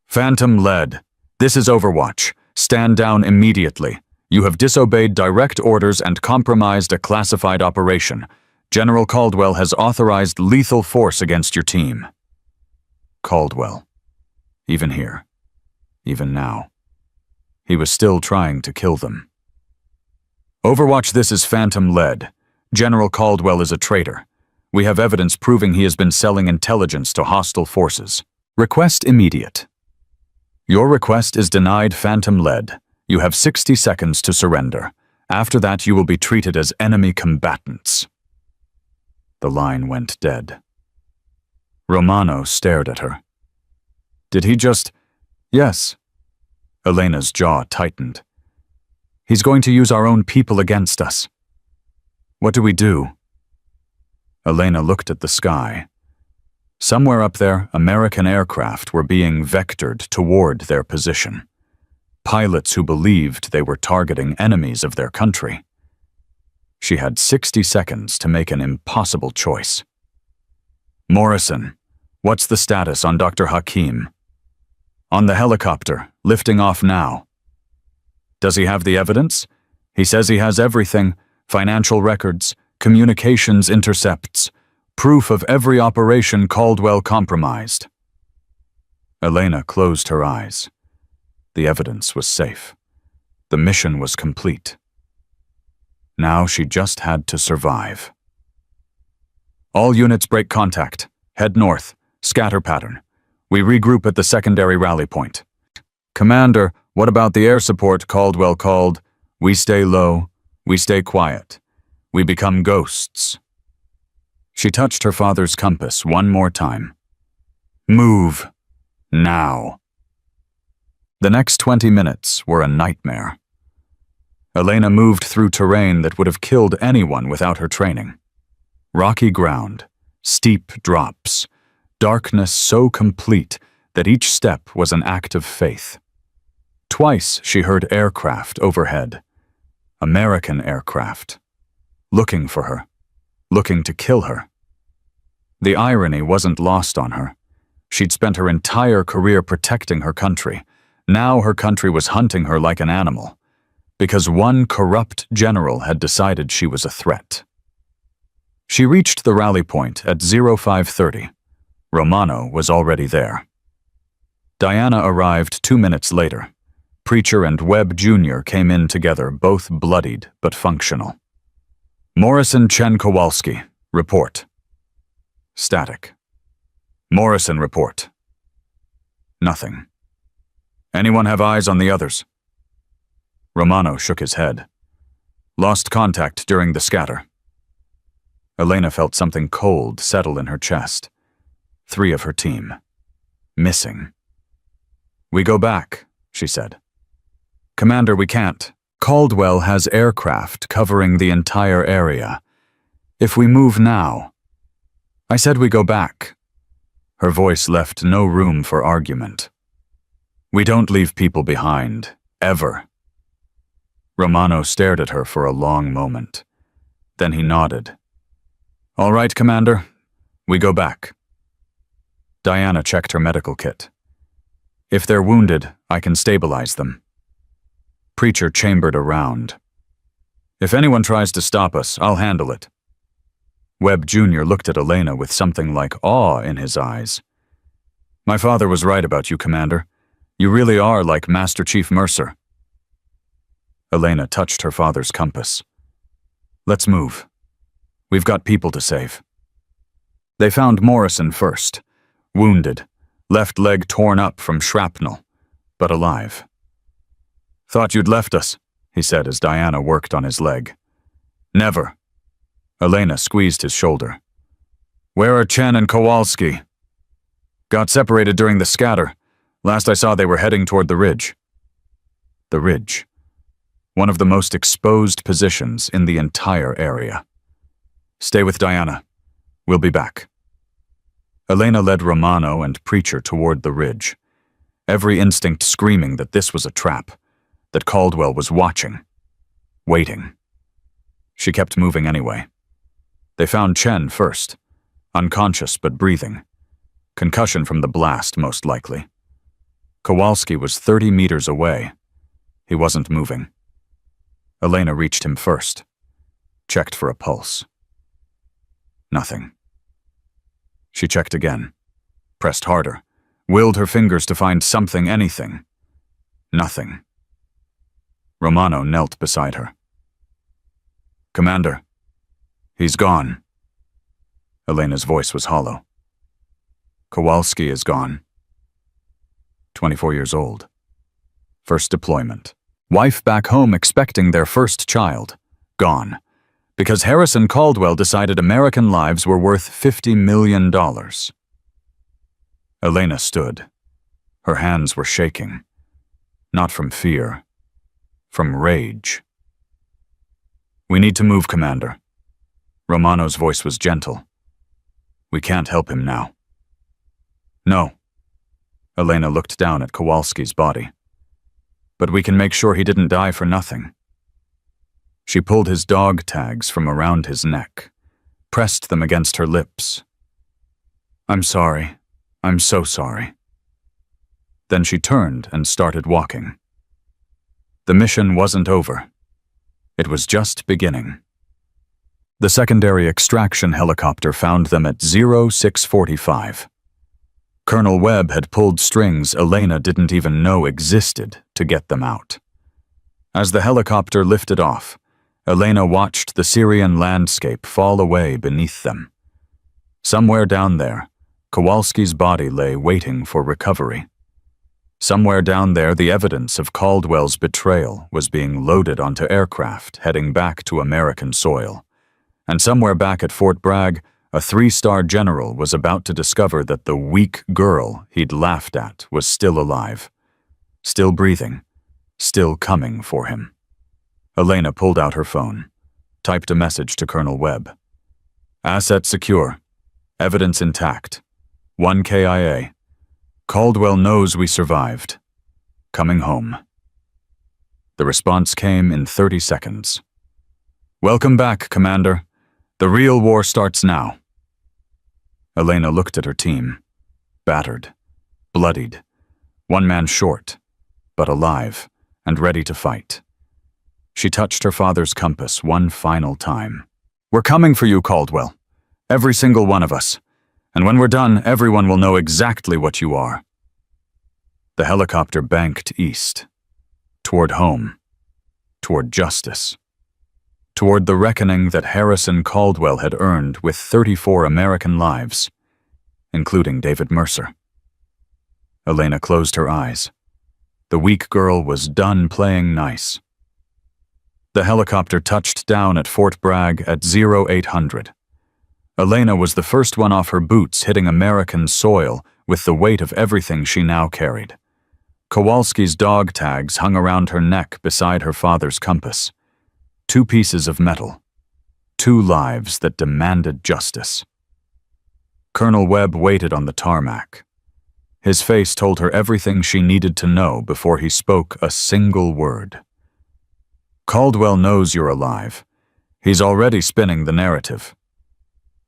Phantom Lead, this is Overwatch. Stand down immediately. You have disobeyed direct orders and compromised a classified operation. General Caldwell has authorized lethal force against your team. Caldwell. Even here. Even now. He was still trying to kill them. Overwatch, this is Phantom Lead. General Caldwell is a traitor. We have evidence proving he has been selling intelligence to hostile forces. Request immediate. Your request is denied, Phantom Lead. You have 60 seconds to surrender. After that, you will be treated as enemy combatants. The line went dead. Romano stared at her. Did he just... Yes. Elena's jaw tightened. He's going to use our own people against us. What do we do? Elena looked at the sky. Somewhere up there, American aircraft were being vectored toward their position. Pilots who believed they were targeting enemies of their country. She had 60 seconds to make an impossible choice. Morrison, what's the status on Dr. Hakim? On the helicopter, lifting off now. Does he have the evidence? He says he has everything: financial records, communications intercepts, proof of every operation Caldwell compromised. Elena closed her eyes. The evidence was safe. The mission was complete. Now she just had to survive. All units break contact. Head north. Scatter pattern. We regroup at the secondary rally point. Commander, what about the air support Caldwell called? We stay low. We stay quiet. We become ghosts. She touched her father's compass one more time. Move. Now. The next 20 minutes were a nightmare. Elena moved through terrain that would have killed anyone without her training. Rocky ground, steep drops, darkness so complete that each step was an act of faith. Twice she heard aircraft overhead. American aircraft. Looking for her. Looking to kill her. The irony wasn't lost on her. She'd spent her entire career protecting her country. Now her country was hunting her like an animal, because one corrupt general had decided she was a threat. She reached the rally point at 0530. Romano was already there. Diana arrived 2 minutes later. Preacher and Webb Jr. came in together, both bloodied but functional. Morrison Chen Kowalski, report. Static. Morrison, report. Nothing. Anyone have eyes on the others? Romano shook his head. Lost contact during the scatter. Elena felt something cold settle in her chest. 3 of her team. Missing. We go back, she said. Commander, we can't. Caldwell has aircraft covering the entire area. If we move now... I said we go back. Her voice left no room for argument. We don't leave people behind, ever. Romano stared at her for a long moment. Then he nodded. All right, Commander. We go back. Diana checked her medical kit. If they're wounded, I can stabilize them. Preacher chambered around. If anyone tries to stop us, I'll handle it. Webb Jr. looked at Elena with something like awe in his eyes. My father was right about you, Commander. You really are like Master Chief Mercer. Elena touched her father's compass. Let's move. We've got people to save. They found Morrison first, wounded, left leg torn up from shrapnel, but alive. Thought you'd left us, he said as Diana worked on his leg. Never. Elena squeezed his shoulder. Where are Chen and Kowalski? Got separated during the scatter. Last I saw they were heading toward the ridge. The ridge. One of the most exposed positions in the entire area. Stay with Diana. We'll be back. Elena led Romano and Preacher toward the ridge, every instinct screaming that this was a trap, that Caldwell was watching, waiting. She kept moving anyway. They found Chen first, unconscious but breathing. Concussion from the blast, most likely. Kowalski was 30 meters away. He wasn't moving. Elena reached him first, checked for a pulse. Nothing. She checked again, pressed harder, willed her fingers to find something, anything. Nothing. Romano knelt beside her. Commander, he's gone. Elena's voice was hollow. Kowalski is gone. 24 years old. First deployment. Wife back home expecting their first child. Gone. Because Harrison Caldwell decided American lives were worth $50 million. Elena stood. Her hands were shaking. Not from fear. From rage. We need to move, Commander. Romano's voice was gentle. We can't help him now. No. Elena looked down at Kowalski's body. But we can make sure he didn't die for nothing. She pulled his dog tags from around his neck, pressed them against her lips. "I'm sorry. I'm so sorry." Then she turned and started walking. The mission wasn't over. It was just beginning. The secondary extraction helicopter found them at 0645. Colonel Webb had pulled strings Elena didn't even know existed to get them out. As the helicopter lifted off, Elena watched the Syrian landscape fall away beneath them. Somewhere down there, Kowalski's body lay waiting for recovery. Somewhere down there, the evidence of Caldwell's betrayal was being loaded onto aircraft heading back to American soil. And somewhere back at Fort Bragg, a 3-star general was about to discover that the weak girl he'd laughed at was still alive, still breathing, still coming for him. Elena pulled out her phone, typed a message to Colonel Webb. "Asset secure. Evidence intact. 1 KIA. Caldwell knows we survived. Coming home." The response came in 30 seconds. "Welcome back, Commander. The real war starts now." Elena looked at her team. Battered, bloodied, one man short, but alive and ready to fight. She touched her father's compass one final time. "We're coming for you, Caldwell. Every single one of us. And when we're done, everyone will know exactly what you are." The helicopter banked east, toward home, toward justice, toward the reckoning that Harrison Caldwell had earned with 34 American lives, including David Mercer. Elena closed her eyes. The weak girl was done playing nice. The helicopter touched down at Fort Bragg at 0800. Elena was the first one off her boots hitting American soil with the weight of everything she now carried. Kowalski's dog tags hung around her neck beside her father's compass. 2 pieces of metal. 2 lives that demanded justice. Colonel Webb waited on the tarmac. His face told her everything she needed to know before he spoke a single word. "Caldwell knows you're alive. He's already spinning the narrative."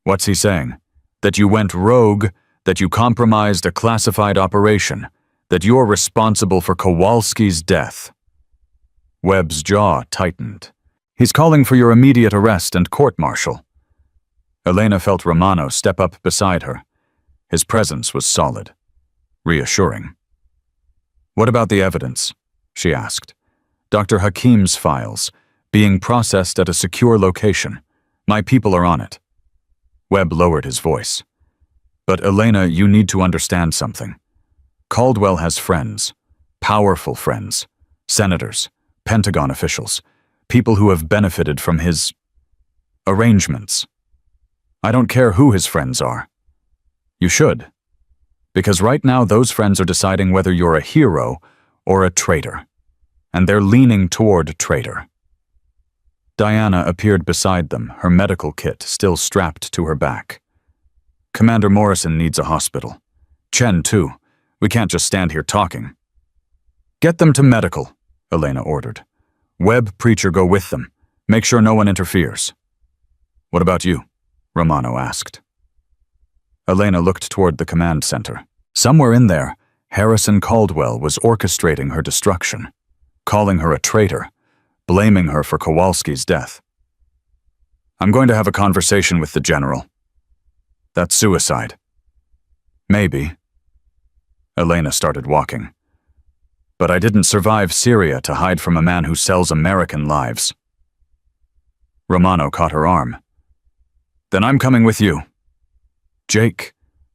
"What's he saying? That you went rogue, that you compromised a classified operation, that you're responsible for Kowalski's death." Webb's jaw tightened. "He's calling for your immediate arrest and court-martial." Elena felt Romano step up beside her. His presence was solid, reassuring. "What about the evidence?" she asked. "Dr. Hakim's files, being processed at a secure location. My people are on it." Webb lowered his voice. "But Elena, you need to understand something. Caldwell has friends, powerful friends, senators, Pentagon officials, people who have benefited from his arrangements. I don't care who his friends are. You should. Because right now those friends are deciding whether you're a hero or a traitor. And they're leaning toward traitor." Diana appeared beside them, her medical kit still strapped to her back. "Commander Morrison needs a hospital. Chen, too. We can't just stand here talking." "Get them to medical," Elena ordered. "Webb, Preacher, go with them. Make sure no one interferes." "What about you?" Romano asked. Elena looked toward the command center. Somewhere in there, Harrison Caldwell was orchestrating her destruction, calling her a traitor, blaming her for Kowalski's death. "I'm going to have a conversation with the general." "That's suicide." "Maybe." Elena started walking. "But I didn't survive Syria to hide from a man who sells American lives." Romano caught her arm. "Then I'm coming with you." "Jake,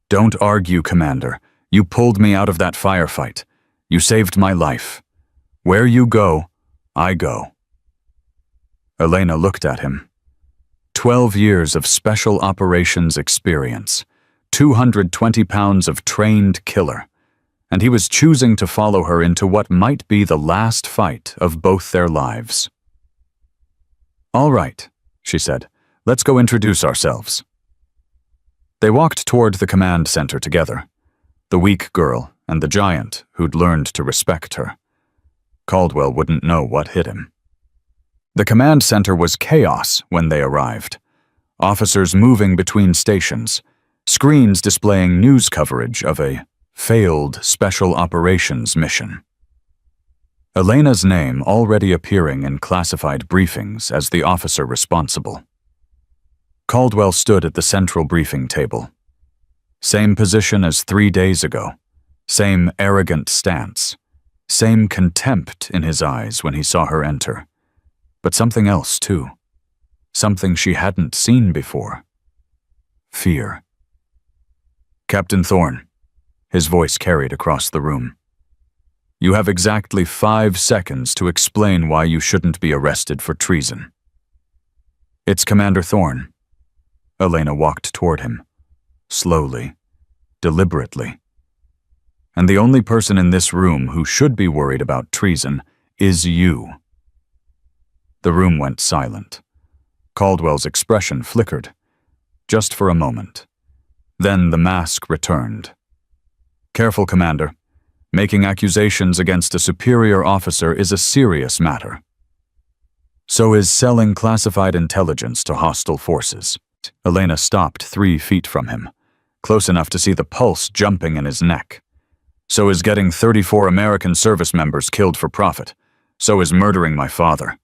don't argue, Commander. You pulled me out of that firefight. You saved my life. Where you go, I go." Elena looked at him. 12 years of special operations experience, 220 pounds of trained killer, and he was choosing to follow her into what might be the last fight of both their lives. "All right," she said. "Let's go introduce ourselves." They walked toward the command center together, the weak girl and the giant who'd learned to respect her. Caldwell wouldn't know what hit him. The command center was chaos when they arrived. Officers moving between stations, screens displaying news coverage of a failed special operations mission. Elena's name already appearing in classified briefings as the officer responsible. Caldwell stood at the central briefing table. Same position as 3 days ago, same arrogant stance, same contempt in his eyes when he saw her enter. But something else, too. Something she hadn't seen before. Fear. "Captain Thorne," his voice carried across the room. "You have exactly 5 seconds to explain why you shouldn't be arrested for treason." "It's Commander Thorne." Elena walked toward him, slowly, deliberately. "And the only person in this room who should be worried about treason is you." The room went silent. Caldwell's expression flickered, just for a moment. Then the mask returned. "Careful, Commander. Making accusations against a superior officer is a serious matter. So is selling classified intelligence to hostile forces." Elena stopped 3 feet from him, close enough to see the pulse jumping in his neck. "So is getting 34 American service members killed for profit. So is murdering my father."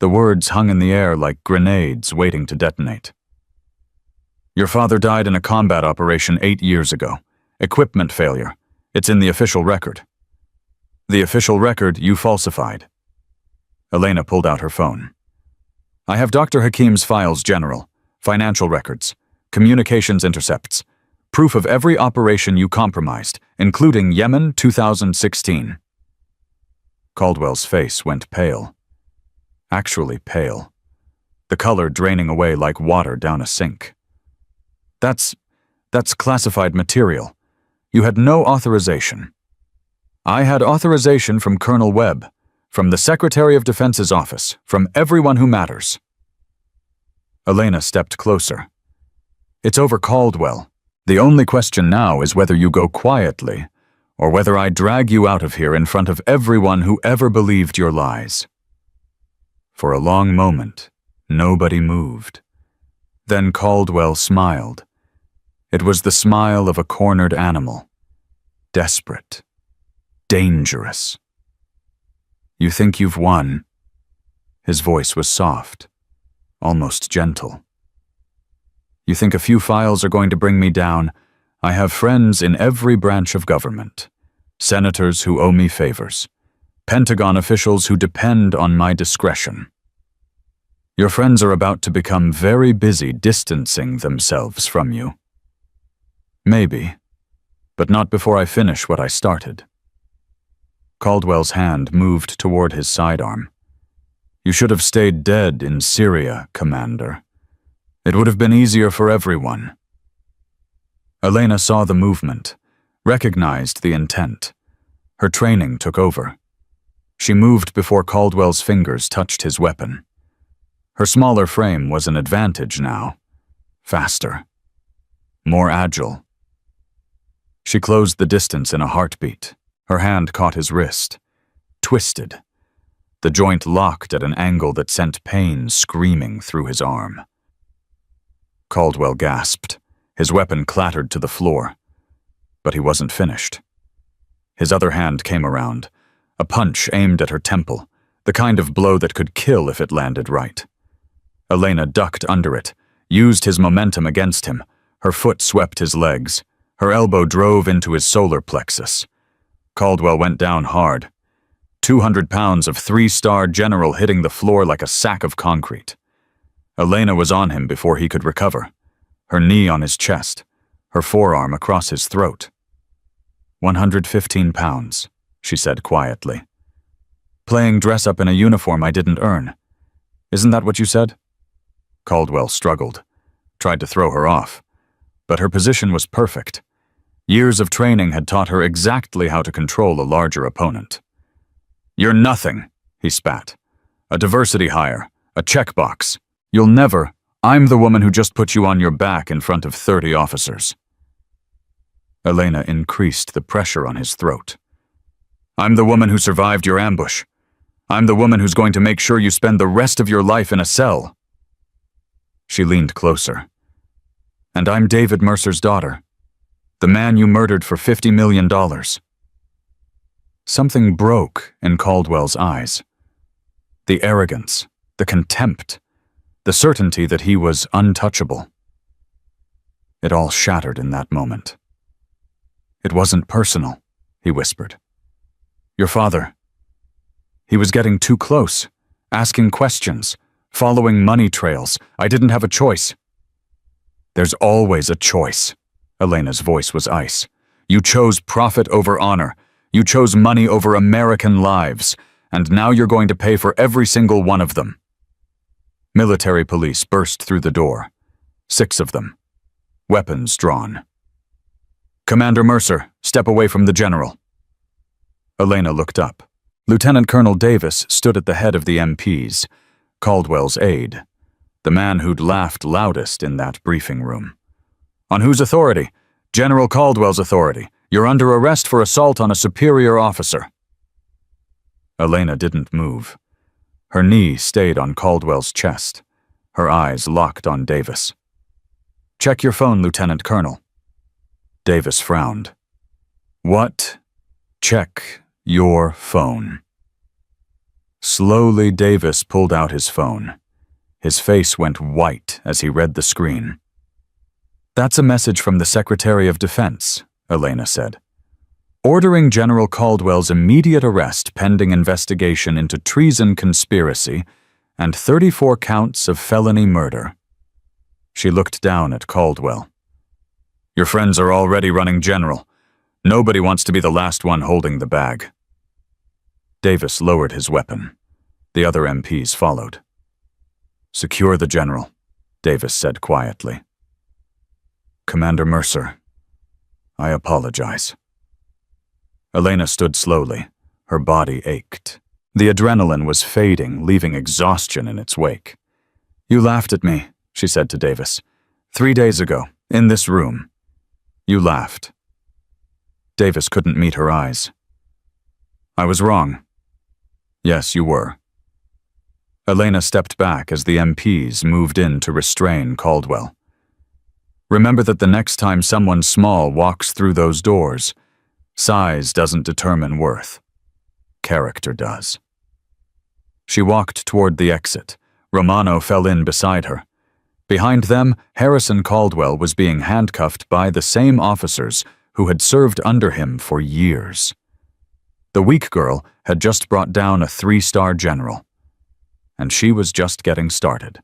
The words hung in the air like grenades waiting to detonate. "Your father died in a combat operation 8 years ago. Equipment failure. It's in the official record." "The official record you falsified." Elena pulled out her phone. "I have Dr. Hakim's files, General, financial records, communications intercepts, proof of every operation you compromised, including Yemen 2016. Caldwell's face went pale. Actually pale. The color draining away like water down a sink. That's classified material. You had no authorization." "I had authorization from Colonel Webb, from the Secretary of Defense's office, from everyone who matters." Elena stepped closer. "It's over, Caldwell. The only question now is whether you go quietly, or whether I drag you out of here in front of everyone who ever believed your lies." For a long moment, nobody moved. Then Caldwell smiled. It was the smile of a cornered animal. Desperate. Dangerous. "You think you've won?" His voice was soft, almost gentle. "You think a few files are going to bring me down? I have friends in every branch of government. Senators who owe me favors. Pentagon officials who depend on my discretion. Your friends are about to become very busy distancing themselves from you. Maybe, but not before I finish what I started." Caldwell's hand moved toward his sidearm. "You should have stayed dead in Syria, Commander. It would have been easier for everyone." Elena saw the movement, recognized the intent. Her training took over. She moved before Caldwell's fingers touched his weapon. Her smaller frame was an advantage now. Faster. More agile. She closed the distance in a heartbeat. Her hand caught his wrist. Twisted. The joint locked at an angle that sent pain screaming through his arm. Caldwell gasped. His weapon clattered to the floor. But he wasn't finished. His other hand came around. A punch aimed at her temple, the kind of blow that could kill if it landed right. Elena ducked under it, used his momentum against him. Her foot swept his legs. Her elbow drove into his solar plexus. Caldwell went down hard. 200 pounds of 3-star general hitting the floor like a sack of concrete. Elena was on him before he could recover. Her knee on his chest, her forearm across his throat. 115 pounds, she said quietly. Playing dress-up in a uniform I didn't earn. Isn't that what you said? Caldwell struggled, tried to throw her off. But her position was perfect. Years of training had taught her exactly how to control a larger opponent. You're nothing, he spat. A diversity hire, a checkbox. You'll never. I'm the woman who just put you on your back in front of 30 officers. Elena increased the pressure on his throat. I'm the woman who survived your ambush. I'm the woman who's going to make sure you spend the rest of your life in a cell. She leaned closer. And I'm David Mercer's daughter, the man you murdered for $50 million. Something broke in Caldwell's eyes. The arrogance, the contempt, the certainty that he was untouchable. It all shattered in that moment. It wasn't personal, he whispered. Your father. He was getting too close, asking questions, following money trails. I didn't have a choice. There's always a choice. Elena's voice was ice. You chose profit over honor. You chose money over American lives. And now you're going to pay for every single one of them. Military police burst through the door. 6 of them. Weapons drawn. Commander Mercer, step away from the general. Elena looked up. Lieutenant Colonel Davis stood at the head of the MPs, Caldwell's aide, the man who'd laughed loudest in that briefing room. On whose authority? General Caldwell's authority. You're under arrest for assault on a superior officer. Elena didn't move. Her knee stayed on Caldwell's chest, her eyes locked on Davis. Check your phone, Lieutenant Colonel. Davis frowned. What? Check your phone. Slowly, Davis pulled out his phone. His face went white as he read the screen. That's a message from the Secretary of Defense, Elena said. Ordering General Caldwell's immediate arrest pending investigation into treason conspiracy and 34 counts of felony murder. She looked down at Caldwell. Your friends are already running general. Nobody wants to be the last one holding the bag. Davis lowered his weapon. The other MPs followed. Secure the general, Davis said quietly. Commander Mercer, I apologize. Elena stood slowly. Her body ached. The adrenaline was fading, leaving exhaustion in its wake. You laughed at me, she said to Davis. 3 days ago, in this room. You laughed. Davis couldn't meet her eyes. I was wrong. Yes, you were. Elena stepped back as the MPs moved in to restrain Caldwell. Remember that the next time someone small walks through those doors, size doesn't determine worth. Character does. She walked toward the exit. Romano fell in beside her. Behind them, Harrison Caldwell was being handcuffed by the same officers who had served under him for years. The weak girl had just brought down a 3-star general, and she was just getting started.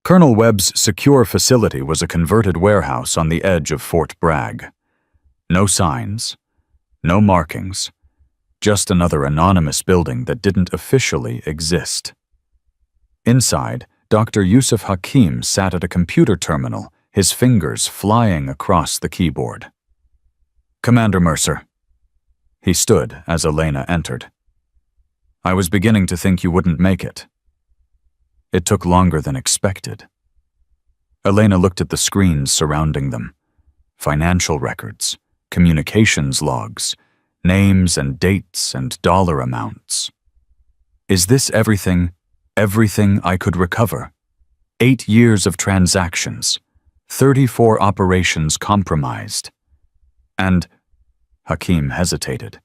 Colonel Webb's secure facility was a converted warehouse on the edge of Fort Bragg. No signs, no markings, just another anonymous building that didn't officially exist. Inside, Dr. Yusuf Hakim sat at a computer terminal, his fingers flying across the keyboard. Commander Mercer. He stood as Elena entered. I was beginning to think you wouldn't make it. It took longer than expected. Elena looked at the screens surrounding them. Financial records, communications logs, names and dates and dollar amounts. Is this everything I could recover? 8 years of transactions, 34 operations compromised. And Hakim hesitated.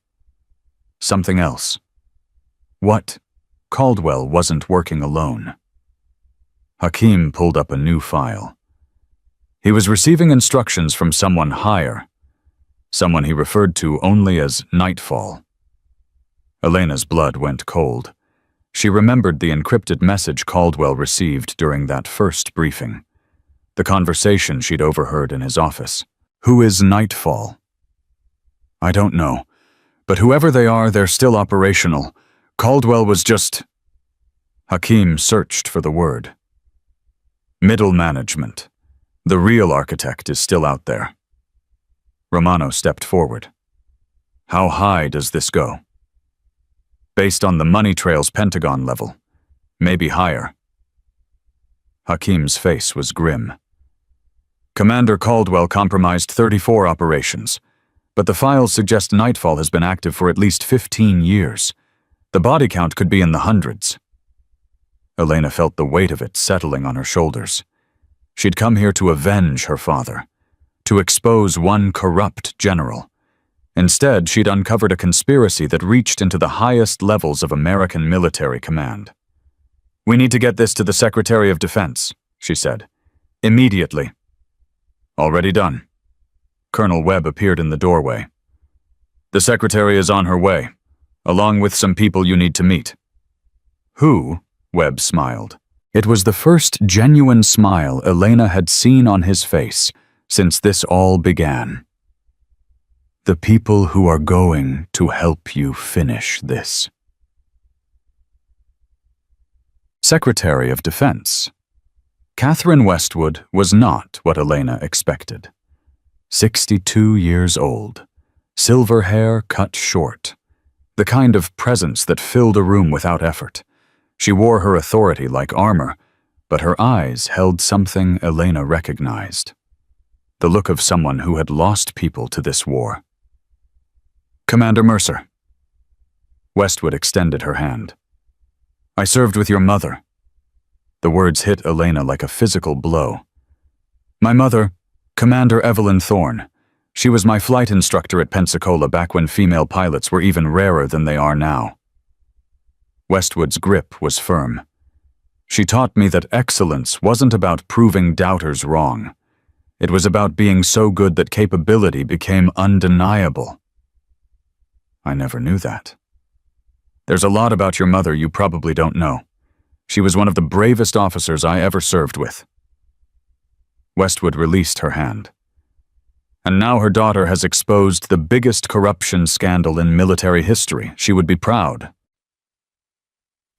Something else. What? Caldwell wasn't working alone. Hakim pulled up a new file. He was receiving instructions from someone higher, someone he referred to only as Nightfall. Elena's blood went cold. She remembered the encrypted message Caldwell received during that first briefing, the conversation she'd overheard in his office. Who is Nightfall? I don't know, but whoever they are, they're still operational. Caldwell was just... Hakim searched for the word. Middle management. The real architect is still out there. Romano stepped forward. How high does this go? Based on the money trail's Pentagon level, maybe higher. Hakim's face was grim. Commander Caldwell compromised 34 operations, but the files suggest Nightfall has been active for at least 15 years. The body count could be in the hundreds. Elena felt the weight of it settling on her shoulders. She'd come here to avenge her father, to expose one corrupt general. Instead, she'd uncovered a conspiracy that reached into the highest levels of American military command. "We need to get this to the Secretary of Defense," she said. "Immediately." "Already done." Colonel Webb appeared in the doorway. "The Secretary is on her way, along with some people you need to meet." "Who?" Webb smiled. It was the first genuine smile Elena had seen on his face since this all began. "The people who are going to help you finish this." Secretary of Defense. Catherine Westwood was not what Elena expected. 62 years old, silver hair cut short, the kind of presence that filled a room without effort. She wore her authority like armor, but her eyes held something Elena recognized. The look of someone who had lost people to this war. "Commander Mercer." Westwood extended her hand. "I served with your mother." The words hit Elena like a physical blow. "My mother, Commander Evelyn Thorne. She was my flight instructor at Pensacola back when female pilots were even rarer than they are now." Westwood's grip was firm. "She taught me that excellence wasn't about proving doubters wrong. It was about being so good that capability became undeniable." "I never knew that." "There's a lot about your mother you probably don't know. She was one of the bravest officers I ever served with." Westwood released her hand. "And now her daughter has exposed the biggest corruption scandal in military history. She would be proud."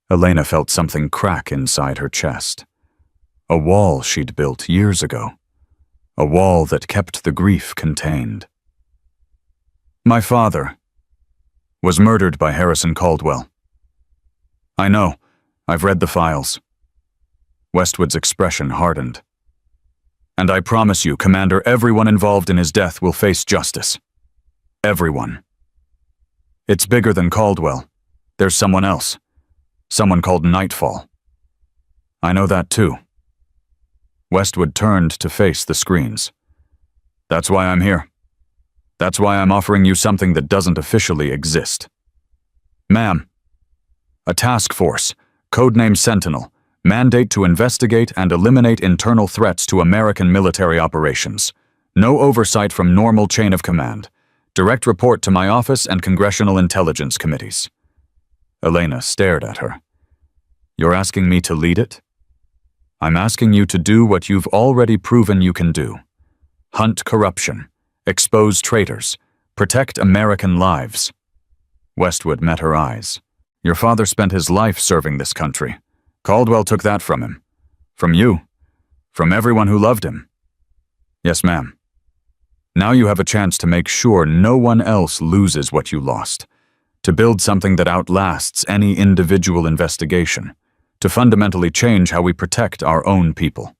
Elena felt something crack inside her chest. A wall she'd built years ago. A wall that kept the grief contained. "My father was murdered by Harrison Caldwell." "I know. I've read the files." Westwood's expression hardened. "And I promise you, Commander, everyone involved in his death will face justice. Everyone. It's bigger than Caldwell. There's someone else. Someone called Nightfall." "I know that too." Westwood turned to face the screens. "That's why I'm here. That's why I'm offering you something that doesn't officially exist. Ma'am, a task force, codename Sentinel, mandate to investigate and eliminate internal threats to American military operations. No oversight from normal chain of command. Direct report to my office and Congressional Intelligence Committees." Elena stared at her. "You're asking me to lead it?" "I'm asking you to do what you've already proven you can do. Hunt corruption, expose traitors, protect American lives." Westwood met her eyes. "Your father spent his life serving this country. Caldwell took that from him. From you. From everyone who loved him." "Yes, ma'am. Now you have a chance to make sure no one else loses what you lost. To build something that outlasts any individual investigation. To fundamentally change how we protect our own people."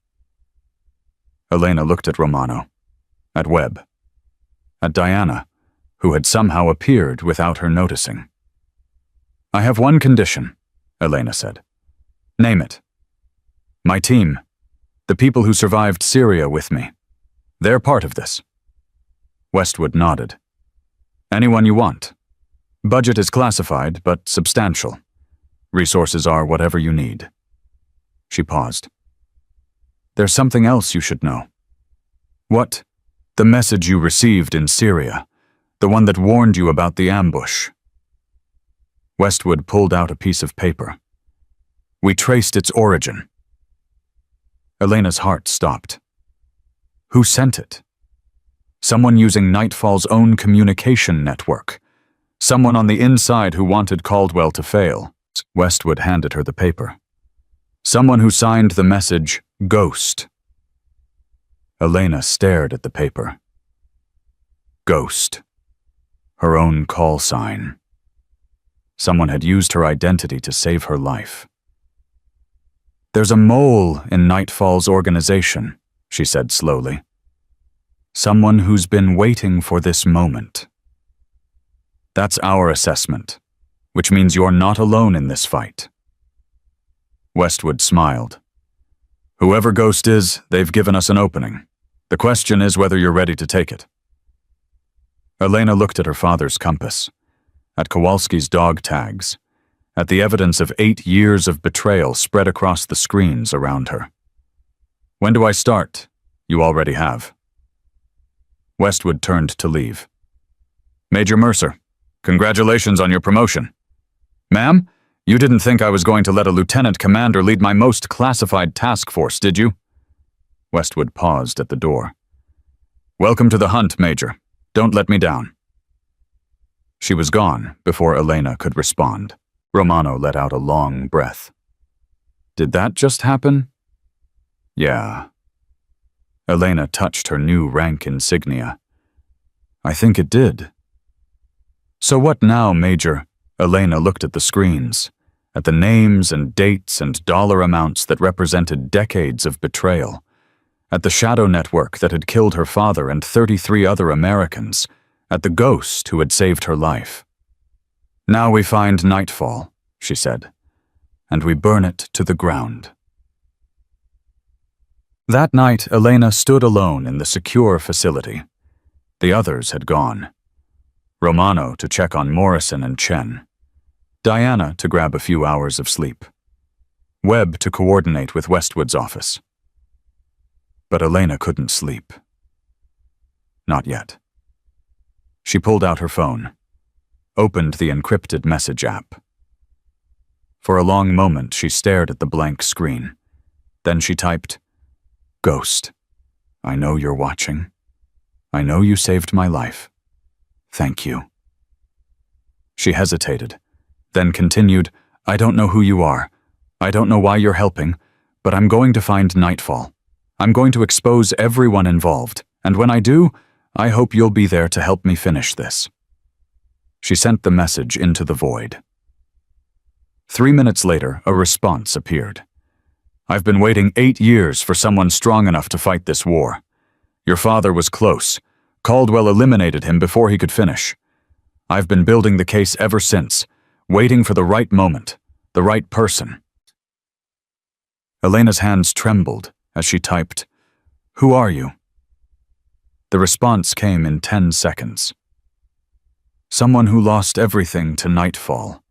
Elena looked at Romano, at Webb, at Diana, who had somehow appeared without her noticing. "I have one condition," Elena said. "Name it." "My team, the people who survived Syria with me. They're part of this." Westwood nodded. "Anyone you want. Budget is classified, but substantial. Resources are whatever you need." She paused. "There's something else you should know." "What?" "The message you received in Syria. The one that warned you about the ambush." Westwood pulled out a piece of paper. "We traced its origin." Elena's heart stopped. Who sent it? Someone using Nightfall's own communication network. Someone on the inside who wanted Caldwell to fail. Westwood handed her the paper. Someone who signed the message, Ghost. Elena stared at the paper. Ghost. Her own call sign. Someone had used her identity to save her life. "There's a mole in Nightfall's organization," she said slowly. Someone who's been waiting for this moment. That's our assessment, which means you're not alone in this fight. Westwood smiled. Whoever Ghost is, they've given us an opening. The question is whether you're ready to take it. Elena looked at her father's compass, at Kowalski's dog tags, at the evidence of 8 years of betrayal spread across the screens around her. When do I start? You already have. Westwood turned to leave. Major Mercer, congratulations on your promotion. Ma'am, you didn't think I was going to let a lieutenant commander lead my most classified task force, did you? Westwood paused at the door. Welcome to the hunt, Major. Don't let me down. She was gone before Elena could respond. Romano let out a long breath. Did that just happen? Yeah. Elena touched her new rank insignia. I think it did. So what now, Major? Elena looked at the screens, at the names and dates and dollar amounts that represented decades of betrayal, at the shadow network that had killed her father and 33 other Americans, at the ghost who had saved her life. Now we find Nightfall, she said, and we burn it to the ground. That night, Elena stood alone in the secure facility. The others had gone. Romano to check on Morrison and Chen. Diana to grab a few hours of sleep. Webb to coordinate with Westwood's office. But Elena couldn't sleep. Not yet. She pulled out her phone, opened the encrypted message app. For a long moment, she stared at the blank screen. Then she typed, Ghost, I know you're watching. I know you saved my life. Thank you. She hesitated, then continued, I don't know who you are. I don't know why you're helping, but I'm going to find Nightfall. I'm going to expose everyone involved, and when I do, I hope you'll be there to help me finish this. She sent the message into the void. 3 minutes later, a response appeared. I've been waiting 8 years for someone strong enough to fight this war. Your father was close. Caldwell eliminated him before he could finish. I've been building the case ever since, waiting for the right moment, the right person. Elena's hands trembled as she typed, Who are you? The response came in 10 seconds. Someone who lost everything to Nightfall.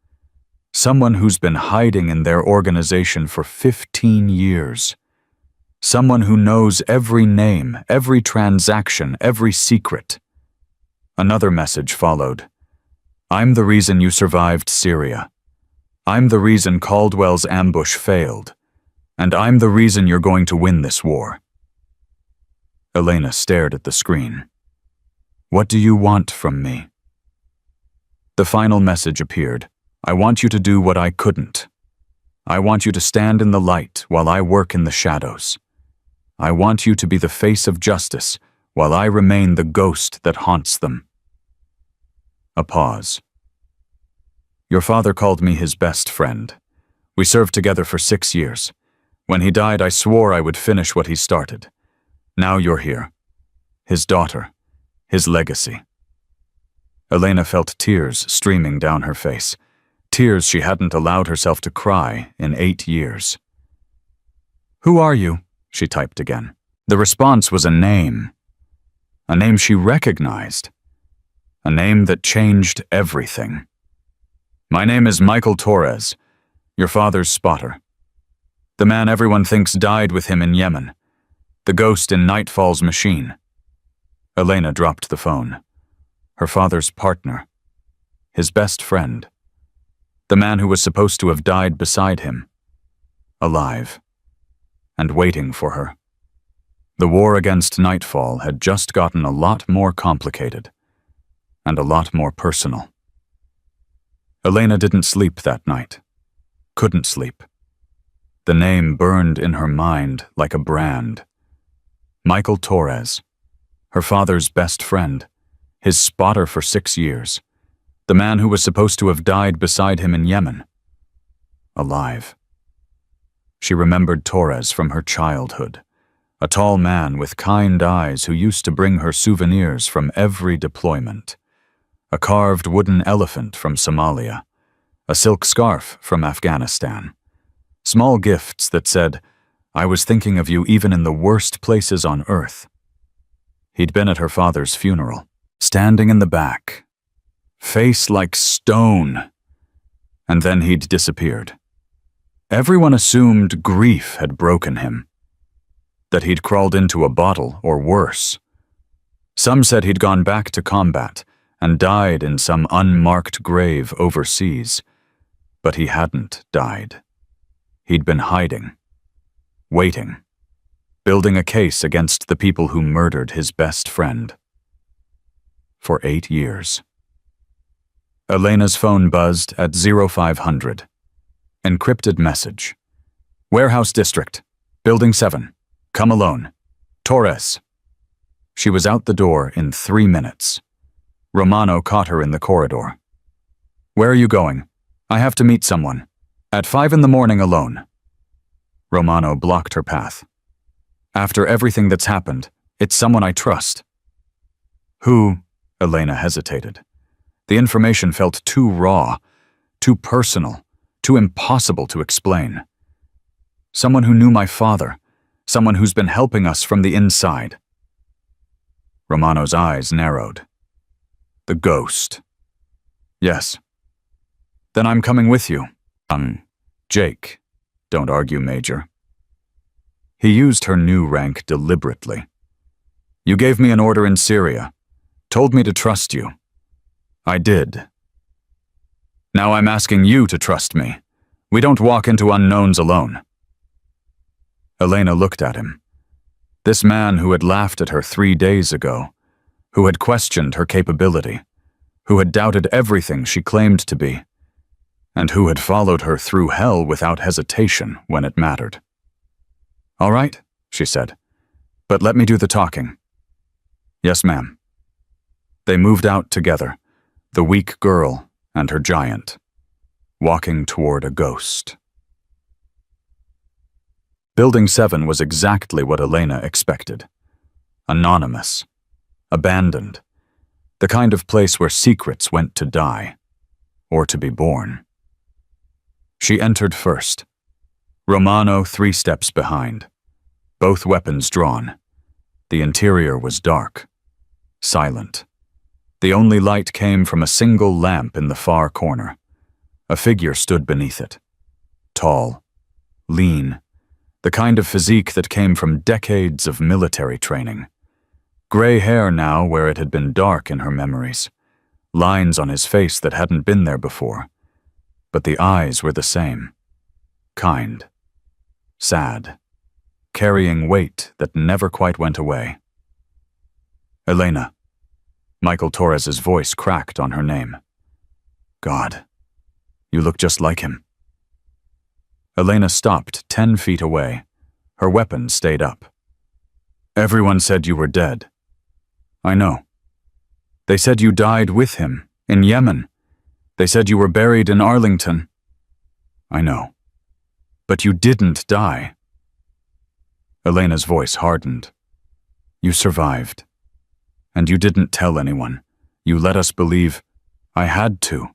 Someone who's been hiding in their organization for 15 years. Someone who knows every name, every transaction, every secret. Another message followed. I'm the reason you survived Syria. I'm the reason Caldwell's ambush failed. And I'm the reason you're going to win this war. Elena stared at the screen. What do you want from me? The final message appeared. I want you to do what I couldn't. I want you to stand in the light while I work in the shadows. I want you to be the face of justice while I remain the ghost that haunts them. A pause. Your father called me his best friend. We served together for 6 years. When he died, I swore I would finish what he started. Now you're here. His daughter. His legacy. Elena felt tears streaming down her face. Tears she hadn't allowed herself to cry in 8 years. Who are you? She typed again. The response was a name she recognized, a name that changed everything. My name is Michael Torres, your father's spotter. The man everyone thinks died with him in Yemen, the ghost in Nightfall's machine. Elena dropped the phone. Her father's partner, his best friend, the man who was supposed to have died beside him, alive, and waiting for her. The war against Nightfall had just gotten a lot more complicated, and a lot more personal. Elena didn't sleep that night. Couldn't sleep. The name burned in her mind like a brand. Michael Torres, her father's best friend, his spotter for 6 years, the man who was supposed to have died beside him in Yemen. Alive. She remembered Torres from her childhood, a tall man with kind eyes who used to bring her souvenirs from every deployment. A carved wooden elephant from Somalia, a silk scarf from Afghanistan. Small gifts that said, "I was thinking of you even in the worst places on earth." He'd been at her father's funeral, standing in the back, face like stone, and then he'd disappeared. Everyone assumed grief had broken him, that he'd crawled into a bottle or worse. Some said he'd gone back to combat and died in some unmarked grave overseas, but he hadn't died. He'd been hiding, waiting, building a case against the people who murdered his best friend. For 8 years. Elena's phone buzzed at 0500. Encrypted message. Warehouse District, Building 7. Come alone. Torres. She was out the door in 3 minutes. Romano caught her in the corridor. "Where are you going?" "I have to meet someone. At 5 in the morning alone." Romano blocked her path. "After everything that's happened, it's someone I trust." "Who?" Elena hesitated. The information felt too raw, too personal, too impossible to explain. "Someone who knew my father. Someone who's been helping us from the inside." Romano's eyes narrowed. "The ghost." "Yes." "Then I'm coming with you." "Jake. Don't argue, Major." He used her new rank deliberately. "You gave me an order in Syria. Told me to trust you. I did. Now I'm asking you to trust me. We don't walk into unknowns alone." Elena looked at him. This man who had laughed at her 3 days ago, who had questioned her capability, who had doubted everything she claimed to be, and who had followed her through hell without hesitation when it mattered. "All right," she said, "but let me do the talking." "Yes, ma'am." They moved out together, the weak girl and her giant, walking toward a ghost. Building 7 was exactly what Elena expected. Anonymous. Abandoned. The kind of place where secrets went to die, or to be born. She entered first. Romano 3 steps behind, both weapons drawn. The interior was dark, silent. The only light came from a single lamp in the far corner. A figure stood beneath it. Tall, lean, the kind of physique that came from decades of military training. Gray hair now where it had been dark in her memories. Lines on his face that hadn't been there before. But the eyes were the same. Kind. Sad. Carrying weight that never quite went away. "Elena." Michael Torres's voice cracked on her name. "God, you look just like him." Elena stopped 10 feet away. Her weapon stayed up. "Everyone said you were dead." "I know. They said you died with him, in Yemen. They said you were buried in Arlington." "I know. But you didn't die." Elena's voice hardened. "You survived. And you didn't tell anyone. You let us believe I had to."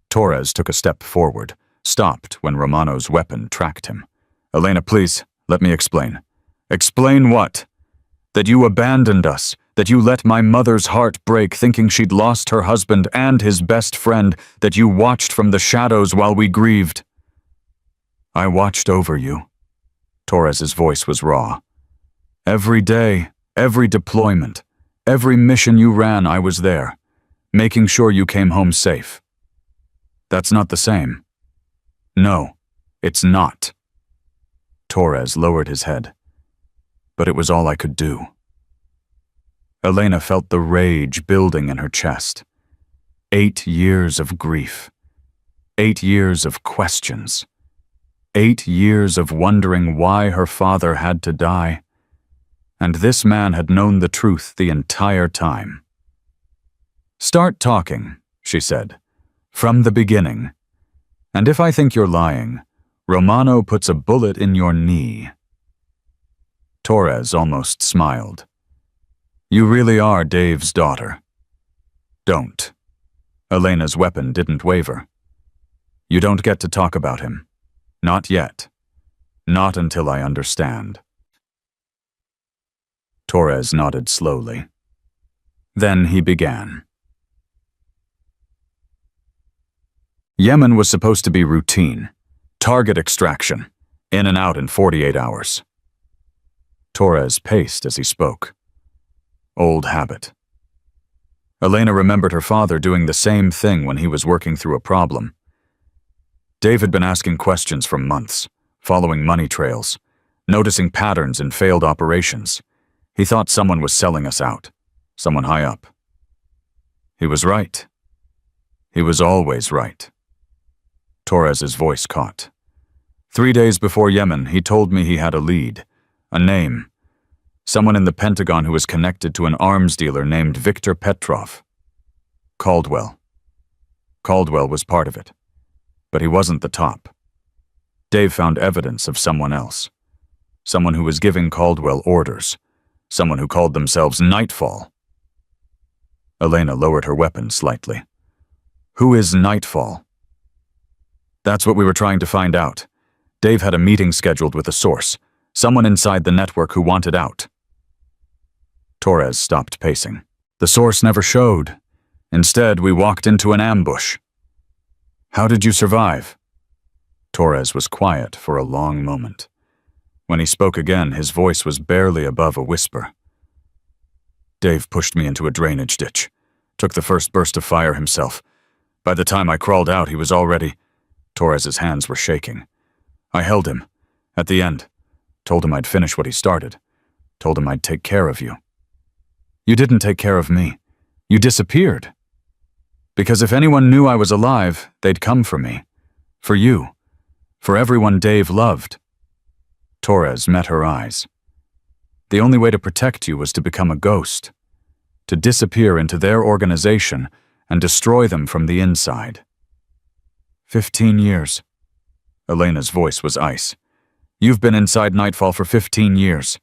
Torres took a step forward, stopped when Romano's weapon tracked him. "Elena, please, let me explain." "Explain what?" "That you abandoned us, that you let my mother's heart break thinking she'd lost her husband and his best friend, that you watched from the shadows while we grieved." "I watched over you." Torres's voice was raw. "Every day, every deployment, every mission you ran, I was there, making sure you came home safe." "That's not the same." "No, it's not." Torres lowered his head. "But it was all I could do." Elena felt the rage building in her chest. 8 years of grief. 8 years of questions. 8 years of wondering why her father had to die. And this man had known the truth the entire time. "Start talking," she said, "from the beginning. And if I think you're lying, Romano puts a bullet in your knee." Torres almost smiled. You really are Dave's daughter. Don't. Elena's weapon didn't waver. You don't get to talk about him. Not yet. Not until I understand. Torres nodded slowly. Then he began. Yemen was supposed to be routine. Target extraction. In and out in 48 hours. Torres paced as he spoke. Old habit. Elena remembered her father doing the same thing when he was working through a problem. Dave had been asking questions for months, following money trails, noticing patterns in failed operations. He thought someone was selling us out, someone high up. He was right. He was always right. Torres's voice caught. 3 days before Yemen, he told me he had a lead, a name, someone in the Pentagon who was connected to an arms dealer named Victor Petrov. Caldwell. Caldwell was part of it, but he wasn't the top. Dave found evidence of someone else, someone who was giving Caldwell orders, someone who called themselves Nightfall. Elena lowered her weapon slightly. Who is Nightfall? That's what we were trying to find out. Dave had a meeting scheduled with a source, someone inside the network who wanted out. Torres stopped pacing. The source never showed. Instead, we walked into an ambush. How did you survive? Torres was quiet for a long moment. When he spoke again, his voice was barely above a whisper. Dave pushed me into a drainage ditch, took the first burst of fire himself. By the time I crawled out, he was already... Torres's hands were shaking. I held him. At the end, told him I'd finish what he started. Told him I'd take care of you. You didn't take care of me. You disappeared. Because if anyone knew I was alive, they'd come for me. For you. For everyone Dave loved. Torres met her eyes. The only way to protect you was to become a ghost. To disappear into their organization and destroy them from the inside. 15 years. Elena's voice was ice. You've been inside Nightfall for 15 years.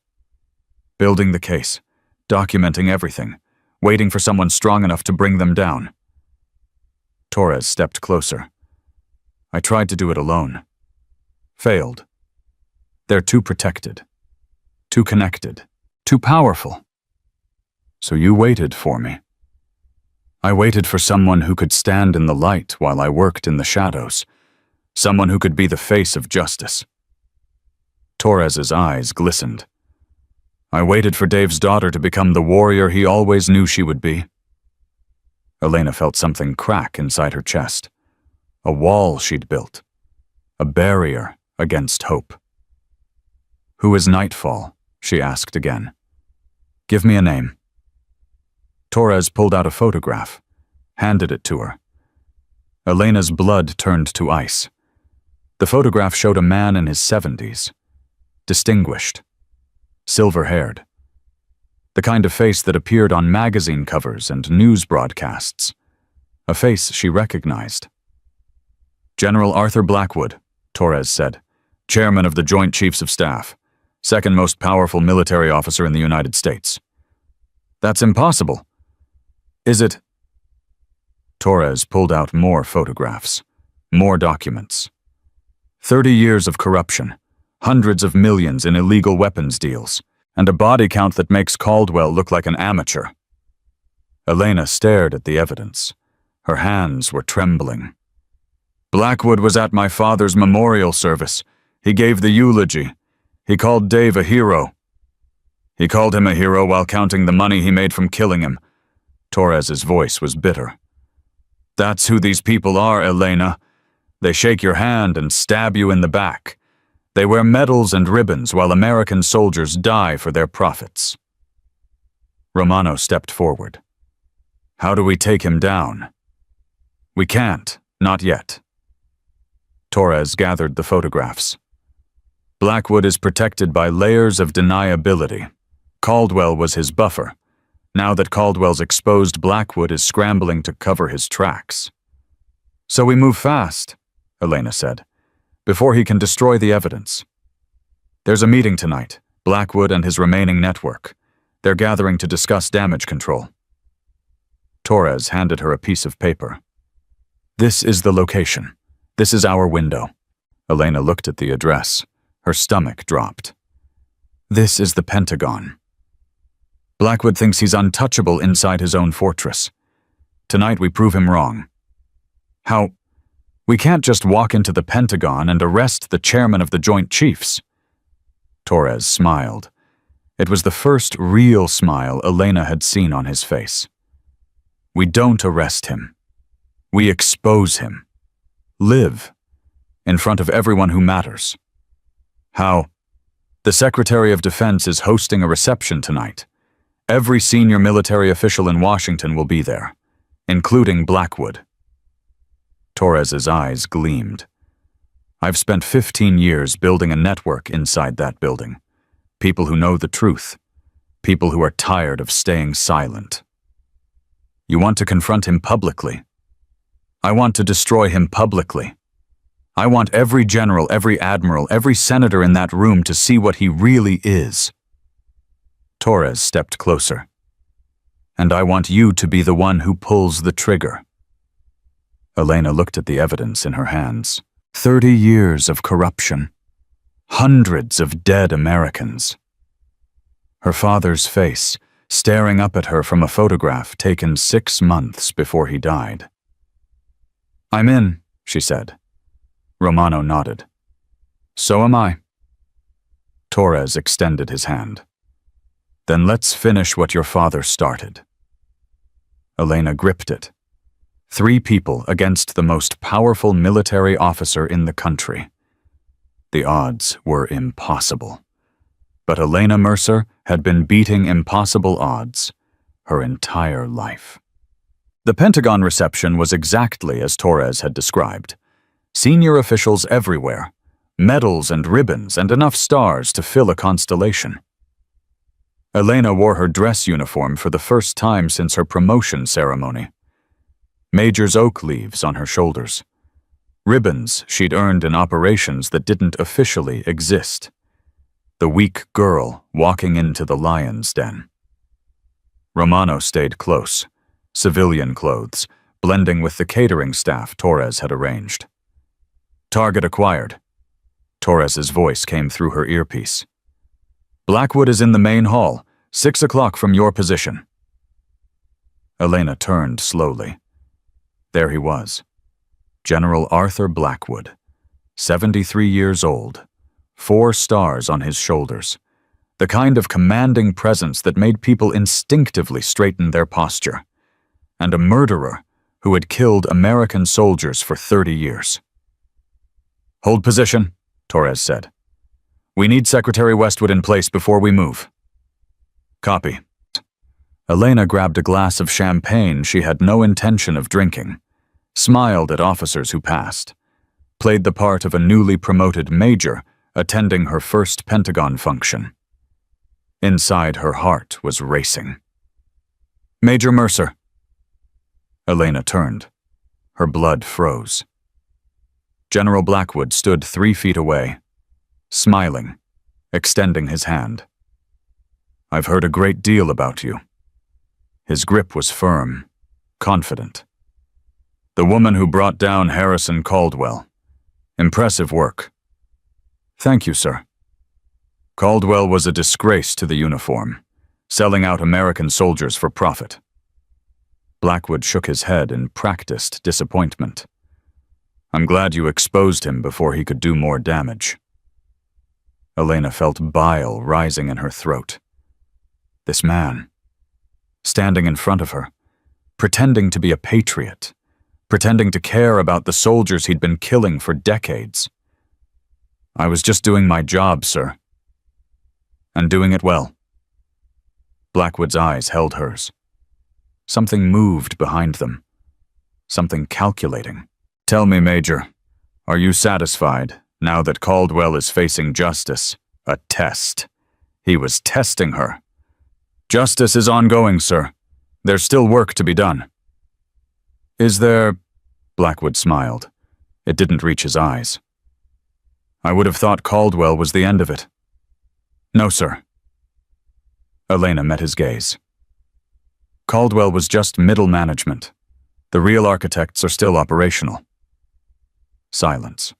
Building the case, documenting everything, waiting for someone strong enough to bring them down. Torres stepped closer. I tried to do it alone. Failed. They're too protected, too connected, too powerful. So you waited for me. I waited for someone who could stand in the light while I worked in the shadows. Someone who could be the face of justice. Torres's eyes glistened. I waited for Dave's daughter to become the warrior he always knew she would be. Elena felt something crack inside her chest. A wall she'd built. A barrier against hope. Who is Nightfall? She asked again. Give me a name. Torres pulled out a photograph, handed it to her. Elena's blood turned to ice. The photograph showed a man in his 70s. Distinguished. Silver-haired. The kind of face that appeared on magazine covers and news broadcasts. A face she recognized. General Arthur Blackwood, Torres said, chairman of the Joint Chiefs of Staff, second most powerful military officer in the United States. That's impossible. Is it? Torres pulled out more photographs, more documents. 30 years of corruption, hundreds of millions in illegal weapons deals, and a body count that makes Caldwell look like an amateur. Elena stared at the evidence. Her hands were trembling. Blackwood was at my father's memorial service. He gave the eulogy. He called Dave a hero. He called him a hero while counting the money he made from killing him. Torres's voice was bitter. That's who these people are, Elena. They shake your hand and stab you in the back. They wear medals and ribbons while American soldiers die for their profits. Romano stepped forward. How do we take him down? We can't, not yet. Torres gathered the photographs. Blackwood is protected by layers of deniability. Caldwell was his buffer. Now that Caldwell's exposed, Blackwood is scrambling to cover his tracks. So we move fast, Elena said, before he can destroy the evidence. There's a meeting tonight. Blackwood and his remaining network. They're gathering to discuss damage control. Torres handed her a piece of paper. This is the location. This is our window. Elena looked at the address. Her stomach dropped. This is the Pentagon. Blackwood thinks he's untouchable inside his own fortress. Tonight we prove him wrong. How? We can't just walk into the Pentagon and arrest the chairman of the Joint Chiefs. Torres smiled. It was the first real smile Elena had seen on his face. We don't arrest him. We expose him. Live. In front of everyone who matters. How? The Secretary of Defense is hosting a reception tonight. Every senior military official in Washington will be there, including Blackwood. Torres's eyes gleamed. I've spent 15 years building a network inside that building. People who know the truth. People who are tired of staying silent. You want to confront him publicly. I want to destroy him publicly. I want every general, every admiral, every senator in that room to see what he really is. Torres stepped closer. And I want you to be the one who pulls the trigger. Elena looked at the evidence in her hands. 30 years of corruption. Hundreds of dead Americans. Her father's face, staring up at her from a photograph taken 6 months before he died. I'm in, she said. Romano nodded. So am I. Torres extended his hand. Then let's finish what your father started. Elena gripped it. 3 people against the most powerful military officer in the country. The odds were impossible. But Elena Mercer had been beating impossible odds her entire life. The Pentagon reception was exactly as Torres had described. Senior officials everywhere, medals and ribbons and enough stars to fill a constellation. Elena wore her dress uniform for the first time since her promotion ceremony. Major's oak leaves on her shoulders. Ribbons she'd earned in operations that didn't officially exist. The weak girl walking into the lion's den. Romano stayed close, civilian clothes, blending with the catering staff Torres had arranged. Target acquired. Torres's voice came through her earpiece. Blackwood is in the main hall, 6 o'clock from your position. Elena turned slowly. There he was. General Arthur Blackwood, 73 years old, 4 stars on his shoulders, the kind of commanding presence that made people instinctively straighten their posture, and a murderer who had killed American soldiers for 30 years. Hold position, Torres said. We need Secretary Westwood in place before we move. Copy. Elena grabbed a glass of champagne she had no intention of drinking, smiled at officers who passed, played the part of a newly promoted major attending her first Pentagon function. Inside her heart was racing. Major Mercer. Elena turned. Her blood froze. General Blackwood stood 3 feet away, smiling, extending his hand. I've heard a great deal about you. His grip was firm, confident. The woman who brought down Harrison Caldwell. Impressive work. Thank you, sir. Caldwell was a disgrace to the uniform, selling out American soldiers for profit. Blackwood shook his head in practiced disappointment. I'm glad you exposed him before he could do more damage. Elena felt bile rising in her throat. This man, standing in front of her, pretending to be a patriot, pretending to care about the soldiers he'd been killing for decades. I was just doing my job, sir. And doing it well. Blackwood's eyes held hers. Something moved behind them. Something calculating. Tell me, Major, are you satisfied now that Caldwell is facing justice? A test. He was testing her. Justice is ongoing, sir. There's still work to be done. Is there? Blackwood smiled. It didn't reach his eyes. I would have thought Caldwell was the end of it. No, sir. Elena met his gaze. Caldwell was just middle management. The real architects are still operational. Silence.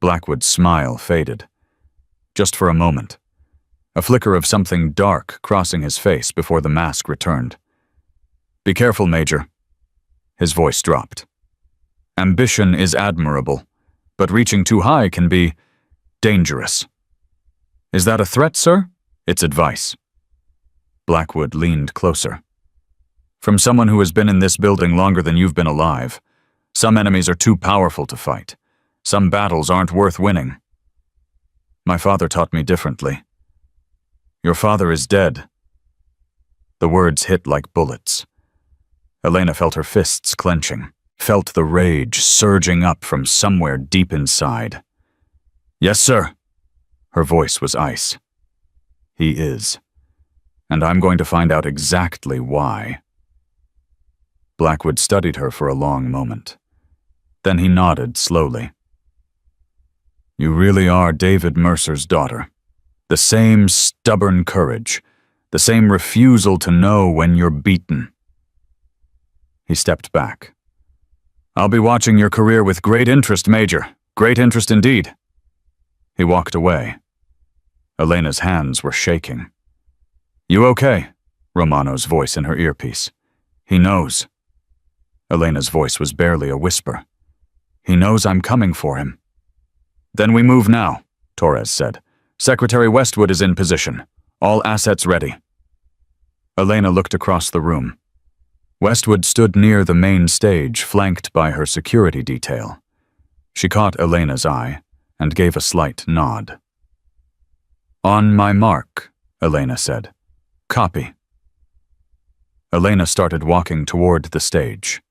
Blackwood's smile faded. Just for a moment. A flicker of something dark crossing his face before the mask returned. Be careful, Major. His voice dropped. Ambition is admirable, but reaching too high can be dangerous. Is that a threat, sir? It's advice. Blackwood leaned closer. From someone who has been in this building longer than you've been alive, some enemies are too powerful to fight. Some battles aren't worth winning. My father taught me differently. Your father is dead. The words hit like bullets. Elena felt her fists clenching, felt the rage surging up from somewhere deep inside. Yes, sir. Her voice was ice. He is. And I'm going to find out exactly why. Blackwood studied her for a long moment. Then he nodded slowly. You really are David Mercer's daughter. The same stubborn courage, the same refusal to know when you're beaten. He stepped back. I'll be watching your career with great interest, Major. Great interest indeed. He walked away. Elena's hands were shaking. You okay? Romano's voice in her earpiece. He knows. Elena's voice was barely a whisper. He knows I'm coming for him. Then we move now, Torres said. Secretary Westwood is in position. All assets ready. Elena looked across the room. Westwood stood near the main stage, flanked by her security detail. She caught Elena's eye and gave a slight nod. On my mark, Elena said. Copy. Elena started walking toward the stage.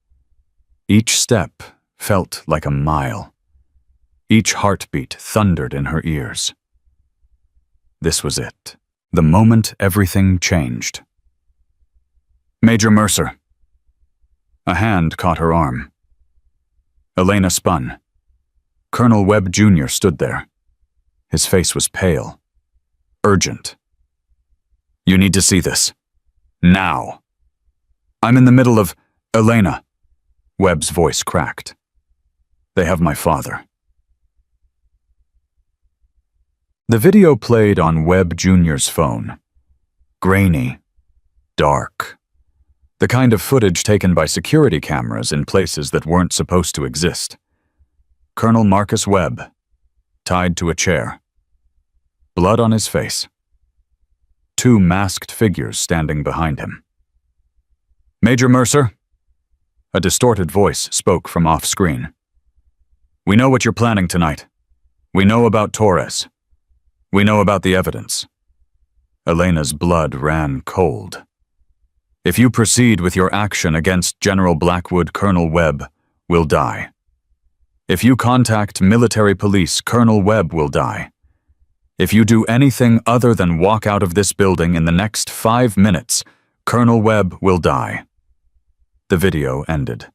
Each step felt like a mile. Each heartbeat thundered in her ears. This was it, the moment everything changed. Major Mercer. A hand caught her arm. Elena spun. Colonel Webb Jr. stood there. His face was pale. Urgent. You need to see this. Now. I'm in the middle of... Elena. Webb's voice cracked. They have my father. The video played on Webb Jr.'s phone. Grainy. Dark. The kind of footage taken by security cameras in places that weren't supposed to exist. Colonel Marcus Webb, tied to a chair. Blood on his face. Two masked figures standing behind him. Major Mercer? A distorted voice spoke from off-screen. We know what you're planning tonight. We know about Torres. We know about the evidence. Elena's blood ran cold. If you proceed with your action against General Blackwood, Colonel Webb will die. If you contact military police, Colonel Webb will die. If you do anything other than walk out of this building in the next 5 minutes, Colonel Webb will die. The video ended.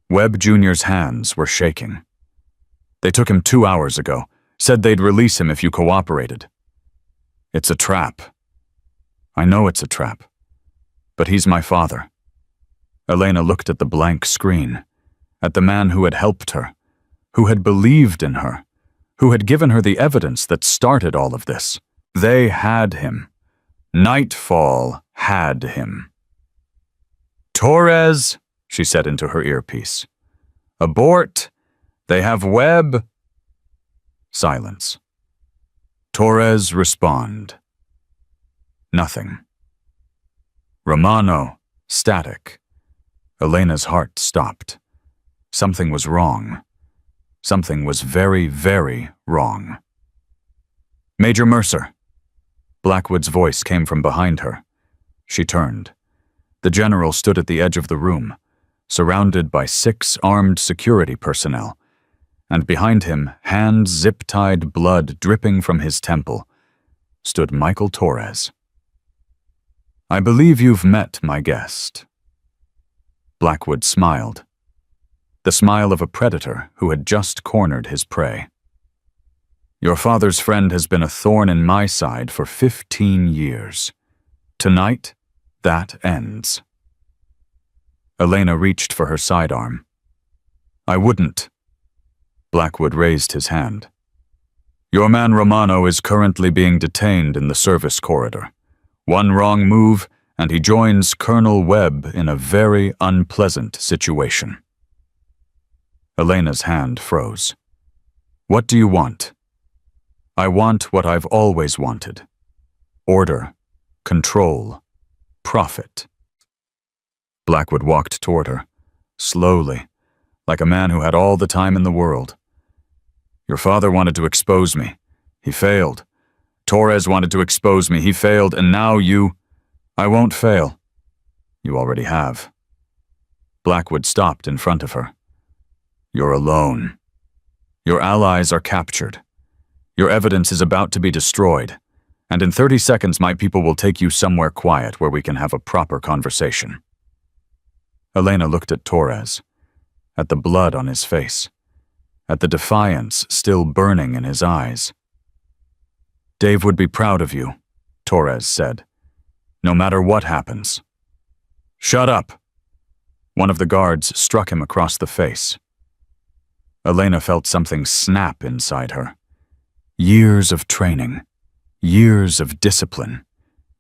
Webb Jr.'s hands were shaking. They took him 2 hours ago, said they'd release him if you cooperated. It's a trap. I know it's a trap. But he's my father. Elena looked at the blank screen, at the man who had helped her, who had believed in her, who had given her the evidence that started all of this. They had him. Nightfall had him. Torres, she said into her earpiece. Abort. They have Webb. Silence. Torres, respond. Nothing. Romano, static. Elena's heart stopped. Something was wrong. Something was very, very wrong. Major Mercer. Blackwood's voice came from behind her. She turned. The general stood at the edge of the room, surrounded by 6 armed security personnel, and behind him, hands zip-tied, blood dripping from his temple, stood Michael Torres. I believe you've met my guest. Blackwood smiled. The smile of a predator who had just cornered his prey. Your father's friend has been a thorn in my side for 15 years. Tonight, that ends. Elena reached for her sidearm. I wouldn't. Blackwood raised his hand. Your man Romano is currently being detained in the service corridor. One wrong move, and he joins Colonel Webb in a very unpleasant situation. Elena's hand froze. What do you want? I want what I've always wanted. Order, control, profit. Blackwood walked toward her, slowly, like a man who had all the time in the world. Your father wanted to expose me. He failed. Torres wanted to expose me. He failed, and now you... I won't fail. You already have. Blackwood stopped in front of her. You're alone. Your allies are captured. Your evidence is about to be destroyed, and in 30 seconds my people will take you somewhere quiet where we can have a proper conversation. Elena looked at Torres, at the blood on his face, at the defiance still burning in his eyes. Dave would be proud of you, Torres said, no matter what happens. Shut up! One of the guards struck him across the face. Elena felt something snap inside her. Years of training, years of discipline,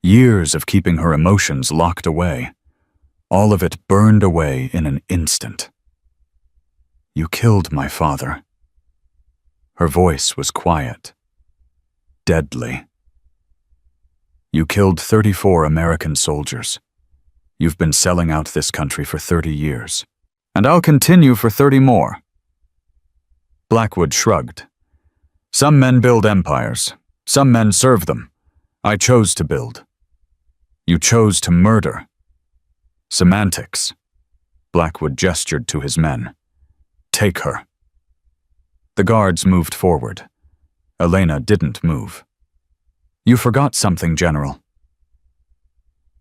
years of keeping her emotions locked away. All of it burned away in an instant. You killed my father. Her voice was quiet, deadly. You killed 34 American soldiers. You've been selling out this country for 30 years. And I'll continue for 30 more. Blackwood shrugged. Some men build empires. Some men serve them. I chose to build. You chose to murder. Semantics. Blackwood gestured to his men. Take her. The guards moved forward. Elena didn't move. You forgot something, General.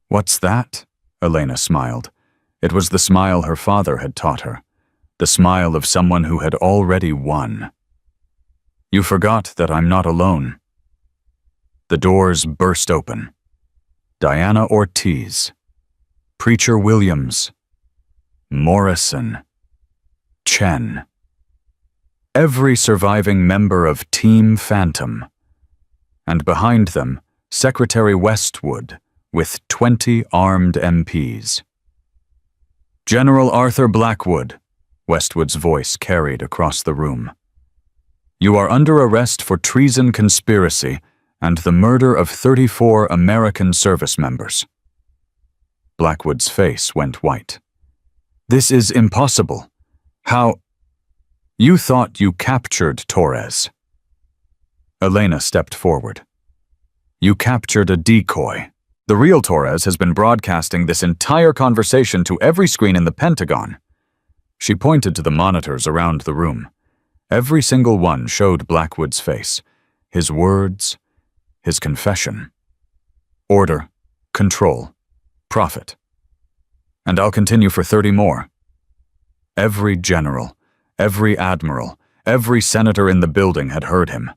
What's that? Elena smiled. It was the smile her father had taught her, the smile of someone who had already won. You forgot that I'm not alone. The doors burst open. Diana Ortiz, Preacher Williams, Morrison, Chen. Every surviving member of Team Phantom. And behind them, Secretary Westwood, with 20 armed MPs. General Arthur Blackwood, Westwood's voice carried across the room. You are under arrest for treason conspiracy and the murder of 34 American service members. Blackwood's face went white. This is impossible. How? You thought you captured Torres. Elena stepped forward. You captured a decoy. The real Torres has been broadcasting this entire conversation to every screen in the Pentagon. She pointed to the monitors around the room. Every single one showed Blackwood's face, his words, his confession. Order, control, profit. And I'll continue for 30 more. Every general, every admiral, every senator in the building had heard him.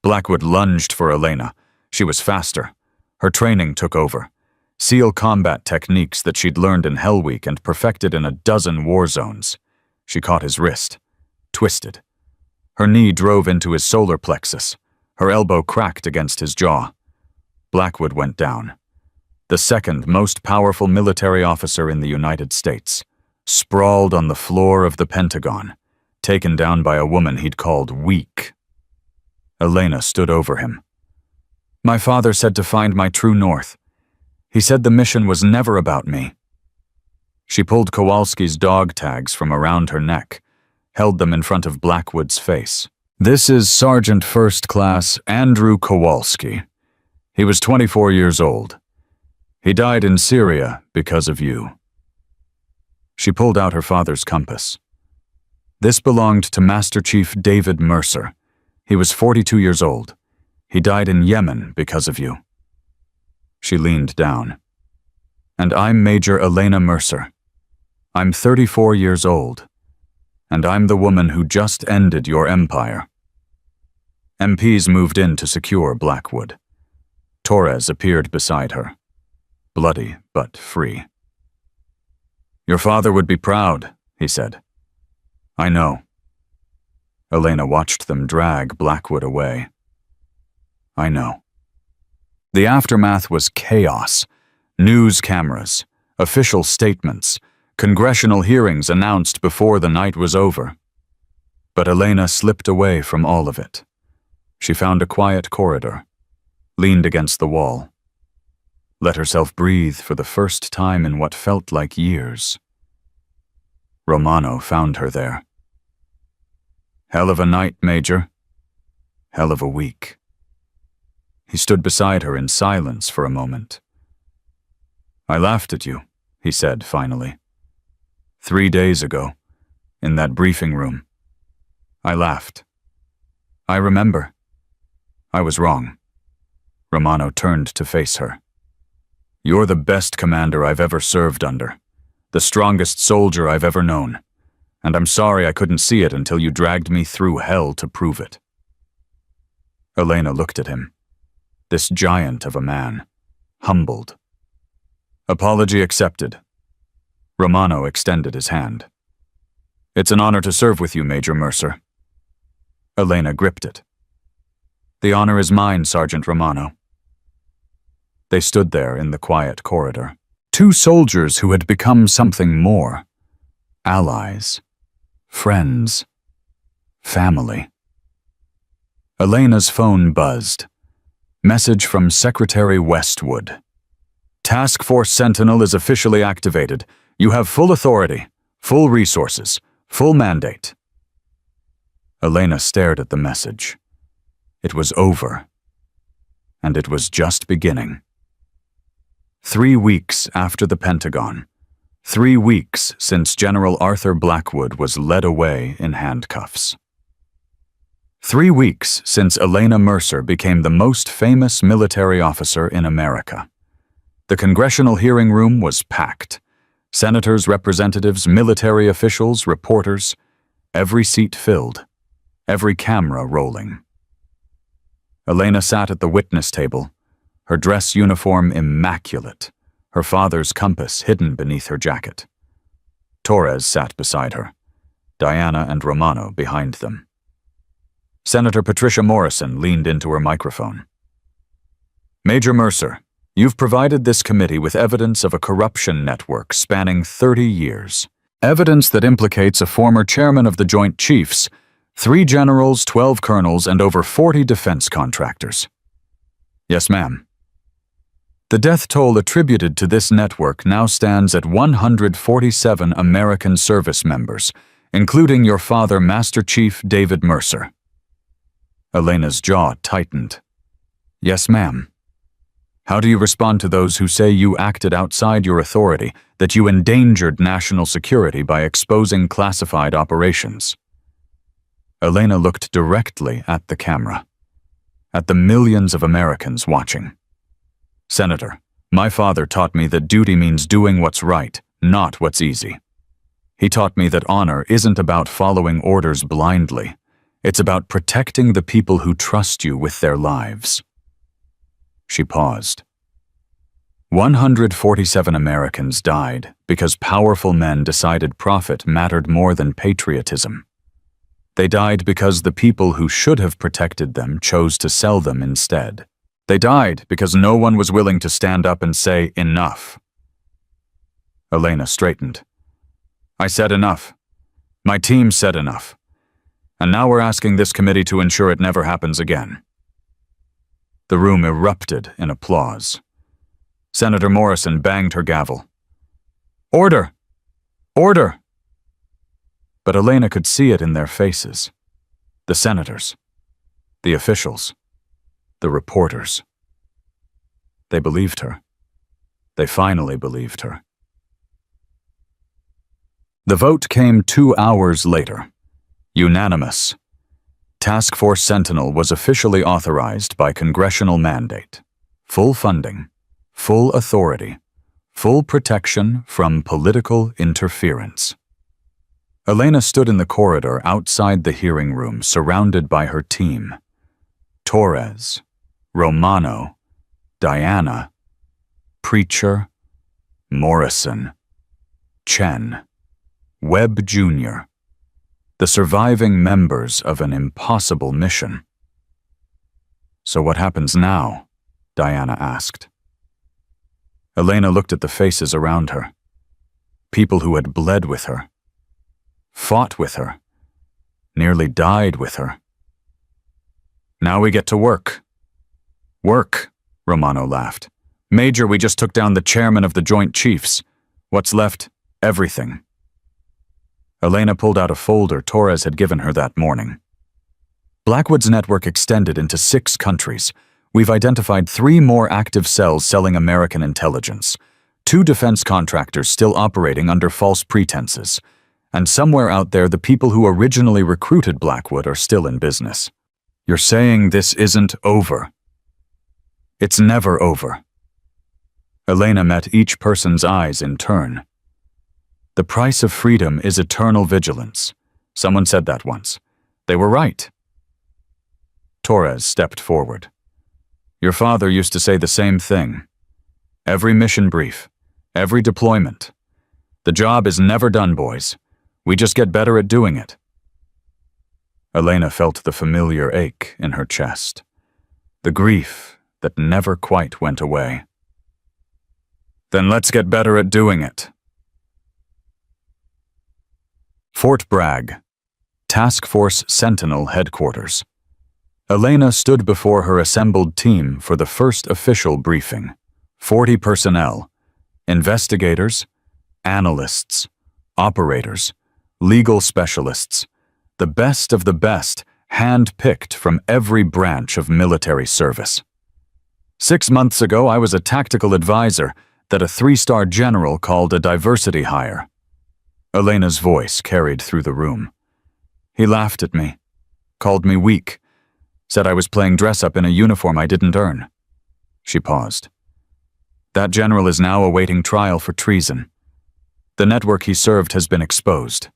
Blackwood lunged for Elena. She was faster. Her training took over. SEAL combat techniques that she'd learned in Hell Week and perfected in a dozen war zones. She caught his wrist, twisted. Her knee drove into his solar plexus. Her elbow cracked against his jaw. Blackwood went down. The second most powerful military officer in the United States, sprawled on the floor of the Pentagon, taken down by a woman he'd called weak. Elena stood over him. My father said to find my true north. He said the mission was never about me. She pulled Kowalski's dog tags from around her neck, held them in front of Blackwood's face. This is Sergeant First Class Andrew Kowalski. He was 24 years old. He died in Syria because of you. She pulled out her father's compass. This belonged to Master Chief David Mercer. He was 42 years old. He died in Yemen because of you. She leaned down. And I'm Major Elena Mercer. I'm 34 years old. And I'm the woman who just ended your empire. MPs moved in to secure Blackwood. Torres appeared beside her, bloody but free. "Your father would be proud," he said. "I know." Elena watched them drag Blackwood away. "I know." The aftermath was chaos. News cameras, official statements, congressional hearings announced before the night was over. But Elena slipped away from all of it. She found a quiet corridor, leaned against the wall, let herself breathe for the first time in what felt like years. Romano found her there. "Hell of a night, Major. Hell of a week." He stood beside her in silence for a moment. "I laughed at you," he said finally. 3 days ago, in that briefing room. I laughed. I remember. I was wrong." Romano turned to face her. "You're the best commander I've ever served under, the strongest soldier I've ever known, and I'm sorry I couldn't see it until you dragged me through hell to prove it." Elena looked at him, this giant of a man, humbled. "Apology accepted." Romano extended his hand. "It's an honor to serve with you, Major Mercer." Elena gripped it. "The honor is mine, Sergeant Romano." They stood there in the quiet corridor, two soldiers who had become something more. Allies, friends, family. Elena's phone buzzed. Message from Secretary Westwood. "Task Force Sentinel is officially activated. You have full authority, full resources, full mandate." Elena stared at the message. It was over. And it was just beginning. 3 weeks after the Pentagon. 3 weeks since General Arthur Blackwood was led away in handcuffs. 3 weeks since Elena Mercer became the most famous military officer in America. The congressional hearing room was packed. Senators, representatives, military officials, reporters, every seat filled, every camera rolling. Elena sat at the witness table, her dress uniform immaculate, her father's compass hidden beneath her jacket. Torres sat beside her, Diana and Romano behind them. Senator Patricia Morrison leaned into her microphone. "Major Mercer, you've provided this committee with evidence of a corruption network spanning 30 years. Evidence that implicates a former chairman of the Joint Chiefs, 3 generals, 12 colonels, and over 40 defense contractors." "Yes, ma'am." "The death toll attributed to this network now stands at 147 American service members, including your father, Master Chief David Mercer." Elena's jaw tightened. "Yes, ma'am." "How do you respond to those who say you acted outside your authority, that you endangered national security by exposing classified operations?" Elena looked directly at the camera, at the millions of Americans watching. "Senator, my father taught me that duty means doing what's right, not what's easy. He taught me that honor isn't about following orders blindly. It's about protecting the people who trust you with their lives." She paused. 147 Americans died because powerful men decided profit mattered more than patriotism. They died because the people who should have protected them chose to sell them instead. They died because no one was willing to stand up and say, "Enough." Elena straightened. "I said enough. My team said enough. And now we're asking this committee to ensure it never happens again." The room erupted in applause. Senator Morrison banged her gavel. "Order! Order!" But Elena could see it in their faces. The senators, the officials, the reporters. They believed her. They finally believed her. The vote came 2 hours later. Unanimous. Task Force Sentinel was officially authorized by congressional mandate. Full funding, full authority, full protection from political interference. Elena stood in the corridor outside the hearing room, surrounded by her team. Torres, Romano, Diana, Preacher, Morrison, Chen, Webb Jr., the surviving members of an impossible mission. "So what happens now?" Diana asked. Elena looked at the faces around her. People who had bled with her, fought with her, nearly died with her. "Now we get to work." "Work," Romano laughed. "Major, we just took down the chairman of the Joint Chiefs. What's left? Everything." Elena pulled out a folder Torres had given her that morning. "Blackwood's network extended into 6 countries. We've identified 3 more active cells selling American intelligence, 2 defense contractors still operating under false pretenses, and somewhere out there the people who originally recruited Blackwood are still in business. You're saying this isn't over?" "It's never over." Elena met each person's eyes in turn. "The price of freedom is eternal vigilance." Someone said that once. They were right. Torres stepped forward. "Your father used to say the same thing. Every mission brief, every deployment. The job is never done, boys. We just get better at doing it." Elena felt the familiar ache in her chest, the grief that never quite went away. "Then let's get better at doing it." Fort Bragg, Task Force Sentinel Headquarters. Elena stood before her assembled team for the first official briefing. 40 personnel, investigators, analysts, operators, legal specialists, the best of the best, hand-picked from every branch of military service. 6 months ago, I was a tactical advisor that a 3-star general called a diversity hire. Elena's voice carried through the room. He laughed at me, called me weak, said I was playing dress-up in a uniform I didn't earn. She paused. That general is now awaiting trial for treason. The network he served has been exposed.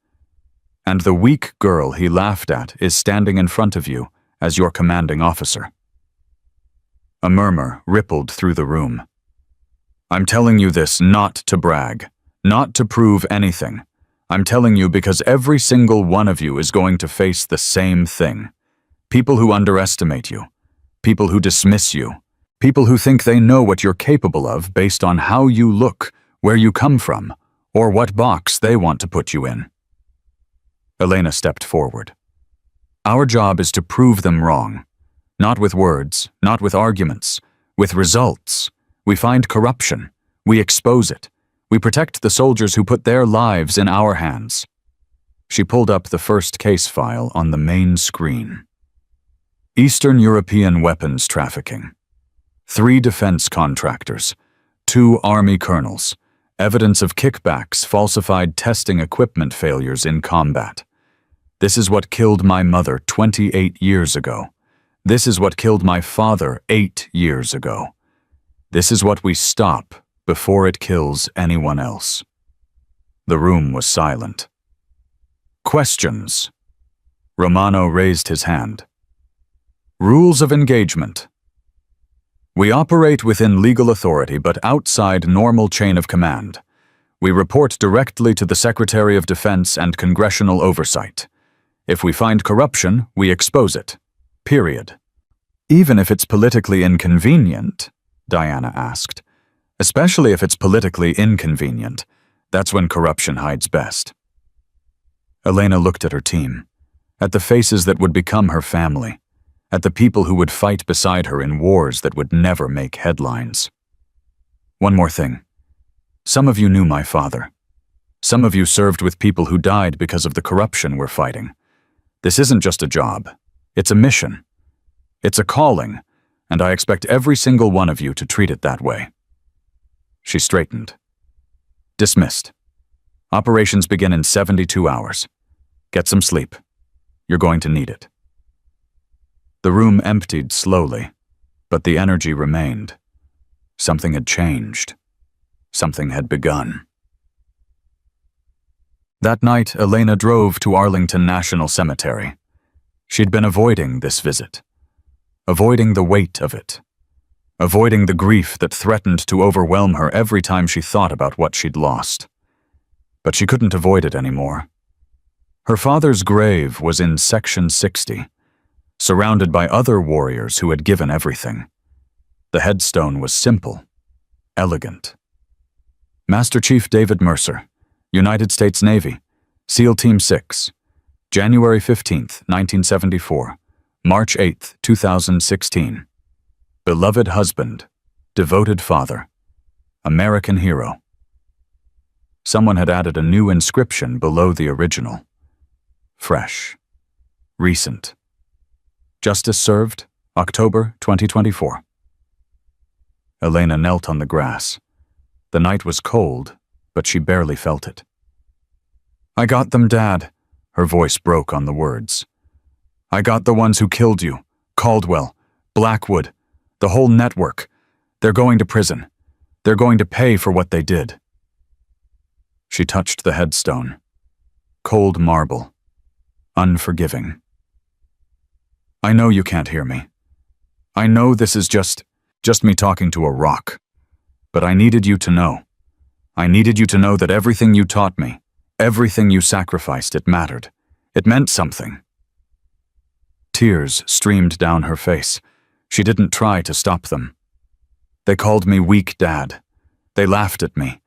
And the weak girl he laughed at is standing in front of you as your commanding officer. A murmur rippled through the room. I'm telling you this not to brag, not to prove anything. I'm telling you because every single one of you is going to face the same thing. People who underestimate you, people who dismiss you, people who think they know what you're capable of based on how you look, where you come from, or what box they want to put you in. Elena stepped forward. Our job is to prove them wrong. Not with words, not with arguments, with results. We find corruption. We expose it. We protect the soldiers who put their lives in our hands. She pulled up the first case file on the main screen. Eastern European weapons trafficking. 3 defense contractors. 2 army colonels. Evidence of kickbacks, falsified testing equipment failures in combat. This is what killed my mother 28 years ago. This is what killed my father 8 years ago. This is what we stop before it kills anyone else. The room was silent. Questions. Romano raised his hand. Rules of engagement. We operate within legal authority but outside normal chain of command. We report directly to the Secretary of Defense and congressional oversight. If we find corruption, we expose it. Period. Even if it's politically inconvenient, Diana asked. Especially if it's politically inconvenient. That's when corruption hides best. Elena looked at her team, at the faces that would become her family, at the people who would fight beside her in wars that would never make headlines. One more thing. Some of you knew my father. Some of you served with people who died because of the corruption we're fighting. This isn't just a job. It's a mission. It's a calling, and I expect every single one of you to treat it that way. She straightened. Dismissed. Operations begin in 72 hours. Get some sleep. You're going to need it. The room emptied slowly, but the energy remained. Something had changed. Something had begun. That night, Elena drove to Arlington National Cemetery. She'd been avoiding this visit. avoiding the weight of it, avoiding the grief that threatened to overwhelm her every time she thought about what she'd lost. But she couldn't avoid it anymore. Her father's grave was in Section 60, surrounded by other warriors who had given everything. The headstone was simple, elegant. Master Chief David Mercer, United States Navy, SEAL Team 6, January 15, 1974, March 8, 2016. Beloved husband, devoted father, American hero. Someone had added a new inscription below the original. Fresh. Recent. Justice served, October 2024. Elena knelt on the grass. The night was cold, but she barely felt it. I got them, Dad. Her voice broke on the words. I got the ones who killed you. Caldwell, Blackwood, the whole network. They're going to prison. They're going to pay for what they did. She touched the headstone. Cold marble. Unforgiving. I know you can't hear me. I know this is just me talking to a rock. But I needed you to know. I needed you to know that everything you taught me, everything you sacrificed, it mattered. It meant something. Tears streamed down her face. She didn't try to stop them. They called me weak, Dad. They laughed at me,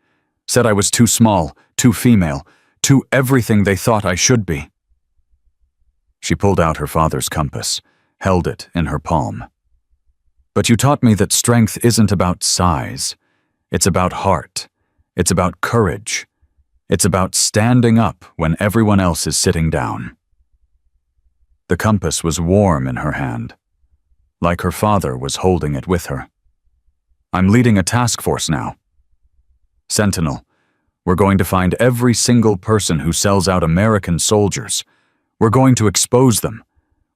said I was too small, too female, too everything they thought I should be. She pulled out her father's compass, held it in her palm. But you taught me that strength isn't about size. It's about heart. It's about courage. It's about standing up when everyone else is sitting down. The compass was warm in her hand, like her father was holding it with her. I'm leading a task force now. Sentinel, we're going to find every single person who sells out American soldiers. We're going to expose them.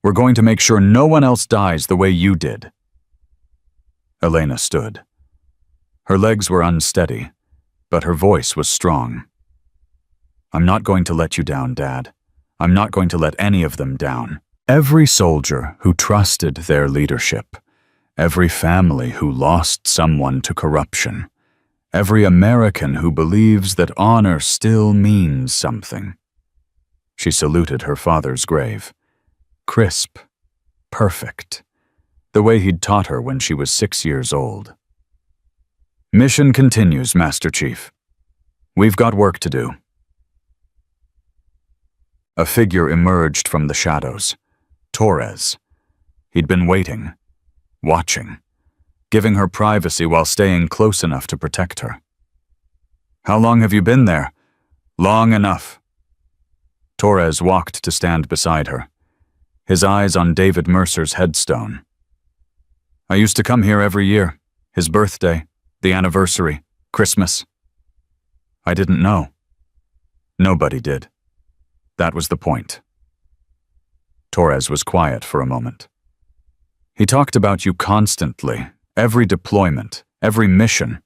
We're going to make sure no one else dies the way you did. Elena stood. Her legs were unsteady, but her voice was strong. I'm not going to let you down, Dad. I'm not going to let any of them down. Every soldier who trusted their leadership, every family who lost someone to corruption, every American who believes that honor still means something. She saluted her father's grave. Crisp, perfect, the way he'd taught her when she was 6 years old. Mission continues, Master Chief. We've got work to do. A figure emerged from the shadows. Torres. He'd been waiting, watching, giving her privacy while staying close enough to protect her. How long have you been there? Long enough. Torres walked to stand beside her, his eyes on David Mercer's headstone. I used to come here every year, his birthday, the anniversary, Christmas. I didn't know. Nobody did. That was the point. Torres was quiet for a moment. He talked about you constantly, every deployment, every mission.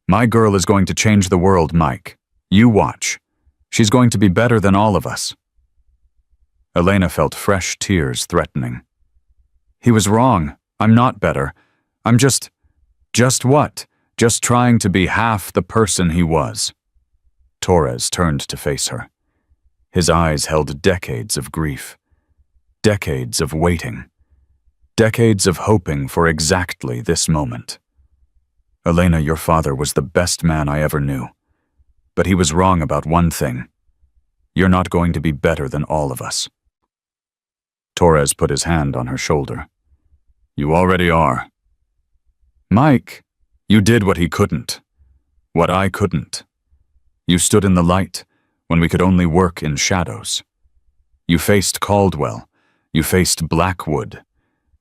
My girl is going to change the world, Mike. You watch. She's going to be better than all of us. Elena felt fresh tears threatening. He was wrong. I'm not better. I'm just what? Just trying to be half the person he was. Torres turned to face her. His eyes held decades of grief, decades of waiting, decades of hoping for exactly this moment. Elena, your father was the best man I ever knew, but he was wrong about one thing. You're not going to be better than all of us. Torres put his hand on her shoulder. You already are. Mike, you did what he couldn't, what I couldn't. You stood in the light when we could only work in shadows. You faced Caldwell. You faced Blackwood.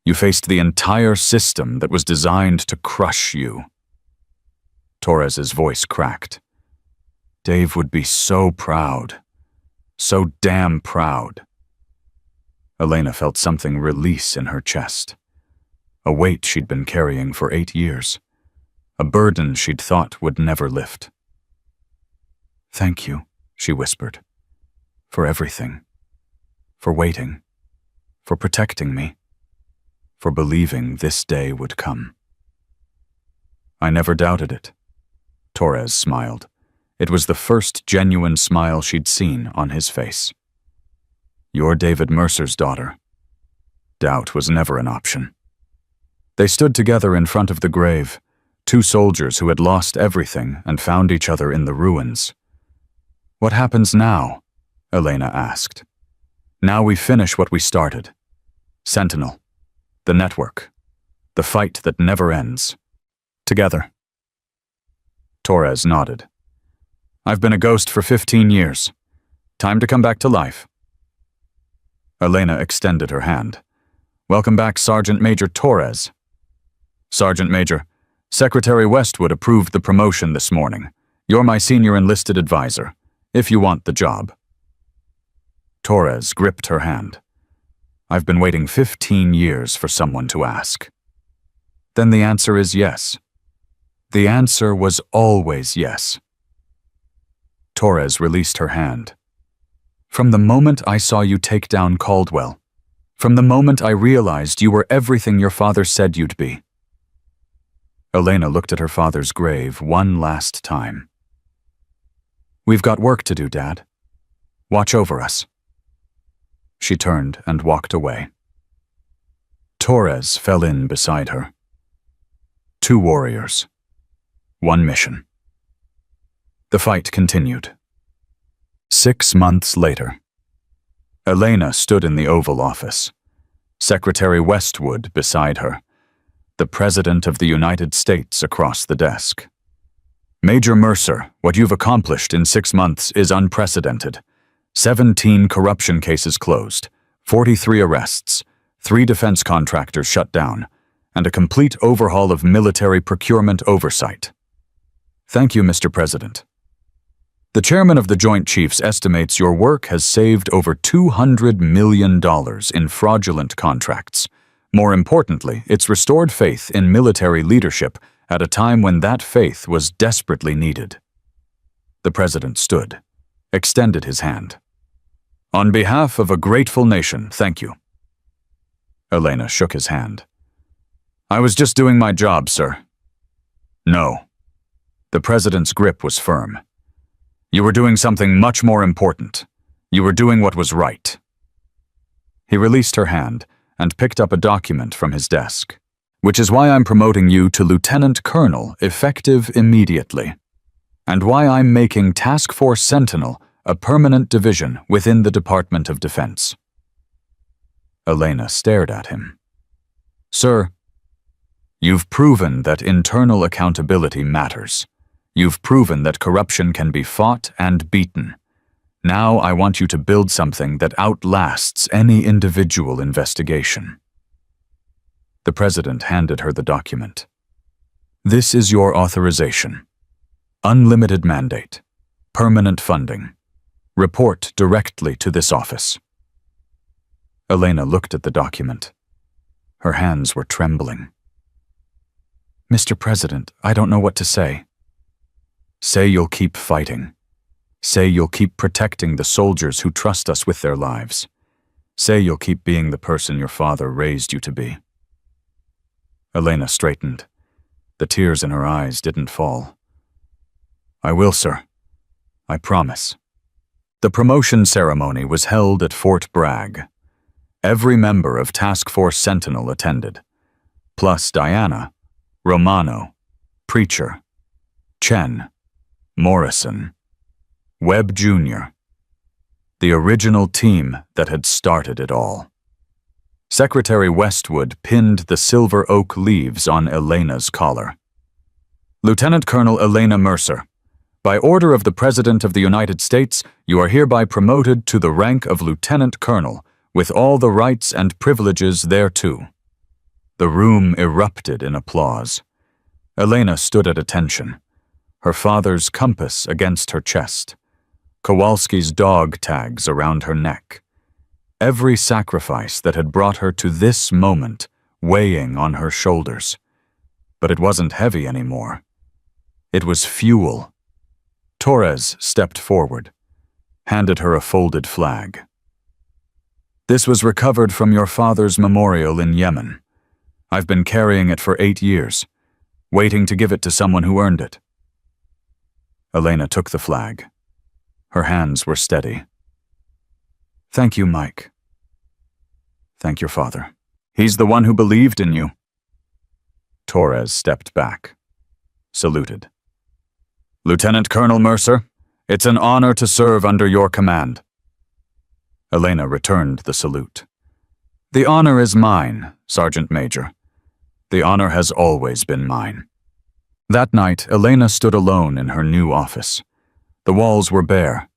You faced the entire system that was designed to crush you. Torres's voice cracked. Dave would be so proud. So damn proud. Elena felt something release in her chest. A weight she'd been carrying for 8 years. A burden she'd thought would never lift. Thank you, she whispered. For everything. For waiting. For protecting me. for believing this day would come. I never doubted it. Torres smiled. It was the first genuine smile she'd seen on his face. You're David Mercer's daughter. Doubt was never an option. They stood together in front of the grave, two soldiers who had lost everything and found each other in the ruins. What happens now? Elena asked. Now we finish what we started. Sentinel. The network. The fight that never ends. Together. Torres nodded. I've been a ghost for 15 years. Time to come back to life. Elena extended her hand. Welcome back, Sergeant Major Torres. Sergeant Major, Secretary Westwood approved the promotion this morning. You're my senior enlisted advisor, if you want the job. Torres gripped her hand. I've been waiting 15 years for someone to ask. Then the answer is yes. The answer was always yes. Torres released her hand. From the moment I saw you take down Caldwell, from the moment I realized you were everything your father said you'd be. Elena looked at her father's grave one last time. We've got work to do, Dad. Watch over us. She turned and walked away. Torres fell in beside her. Two warriors. One mission. The fight continued. 6 months later. Elena stood in the Oval Office. Secretary Westwood beside her. The President of the United States across the desk. Major Mercer, what you've accomplished in 6 months is unprecedented. 17 corruption cases closed, 43 arrests, 3 defense contractors shut down, and a complete overhaul of military procurement oversight. Thank you, Mr. President. The chairman of the Joint Chiefs estimates your work has saved over $200 million in fraudulent contracts. More importantly, it's restored faith in military leadership at a time when that faith was desperately needed. The president stood, extended his hand. On behalf of a grateful nation, thank you. Elena shook his hand. I was just doing my job, sir. No. The president's grip was firm. You were doing something much more important. You were doing what was right. He released her hand and picked up a document from his desk, which is why I'm promoting you to Lieutenant Colonel effective immediately, and why I'm making Task Force Sentinel a permanent division within the Department of Defense. Elena stared at him. Sir, you've proven that internal accountability matters. You've proven that corruption can be fought and beaten. Now I want you to build something that outlasts any individual investigation. The president handed her the document. This is your authorization. Unlimited mandate. Permanent funding. Report directly to this office. Elena looked at the document. Her hands were trembling. Mr. President, I don't know what to say. Say you'll keep fighting. Say you'll keep protecting the soldiers who trust us with their lives. Say you'll keep being the person your father raised you to be. Elena straightened. The tears in her eyes didn't fall. I will, sir. I promise. The promotion ceremony was held at Fort Bragg. Every member of Task Force Sentinel attended, plus Diana, Romano, Preacher, Chen, Morrison, Webb Jr., the original team that had started it all. Secretary Westwood pinned the silver oak leaves on Elena's collar. Lieutenant Colonel Elena Mercer, by order of the President of the United States, you are hereby promoted to the rank of Lieutenant Colonel, with all the rights and privileges thereto. The room erupted in applause. Elena stood at attention, her father's compass against her chest, Kowalski's dog tags around her neck. Every sacrifice that had brought her to this moment weighing on her shoulders. But it wasn't heavy anymore. It was fuel. Torres stepped forward, handed her a folded flag. This was recovered from your father's memorial in Yemen. I've been carrying it for 8 years, waiting to give it to someone who earned it. Elena took the flag. Her hands were steady. Thank you, Mike. Thank your father. He's the one who believed in you. Torres stepped back, saluted. Lieutenant Colonel Mercer, it's an honor to serve under your command. Elena returned the salute. The honor is mine, Sergeant Major. The honor has always been mine. That night, Elena stood alone in her new office. The walls were bare.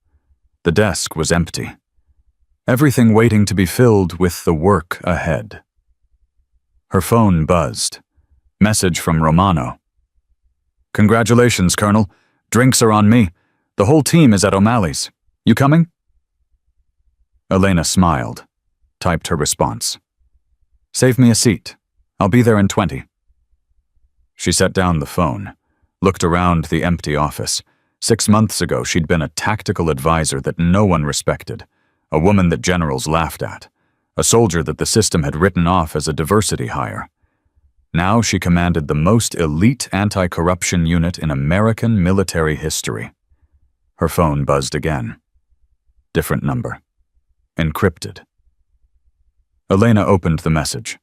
The desk was empty. Everything waiting to be filled with the work ahead. Her phone buzzed. Message from Romano. Congratulations, Colonel. Drinks are on me. The whole team is at O'Malley's. You coming? Elena smiled, typed her response. Save me a seat. I'll be there in 20. She set down the phone, looked around the empty office. 6 months ago, she'd been a tactical advisor that no one respected, a woman that generals laughed at, a soldier that the system had written off as a diversity hire. Now she commanded the most elite anti-corruption unit in American military history. Her phone buzzed again. Different number. Encrypted. Elena opened the message.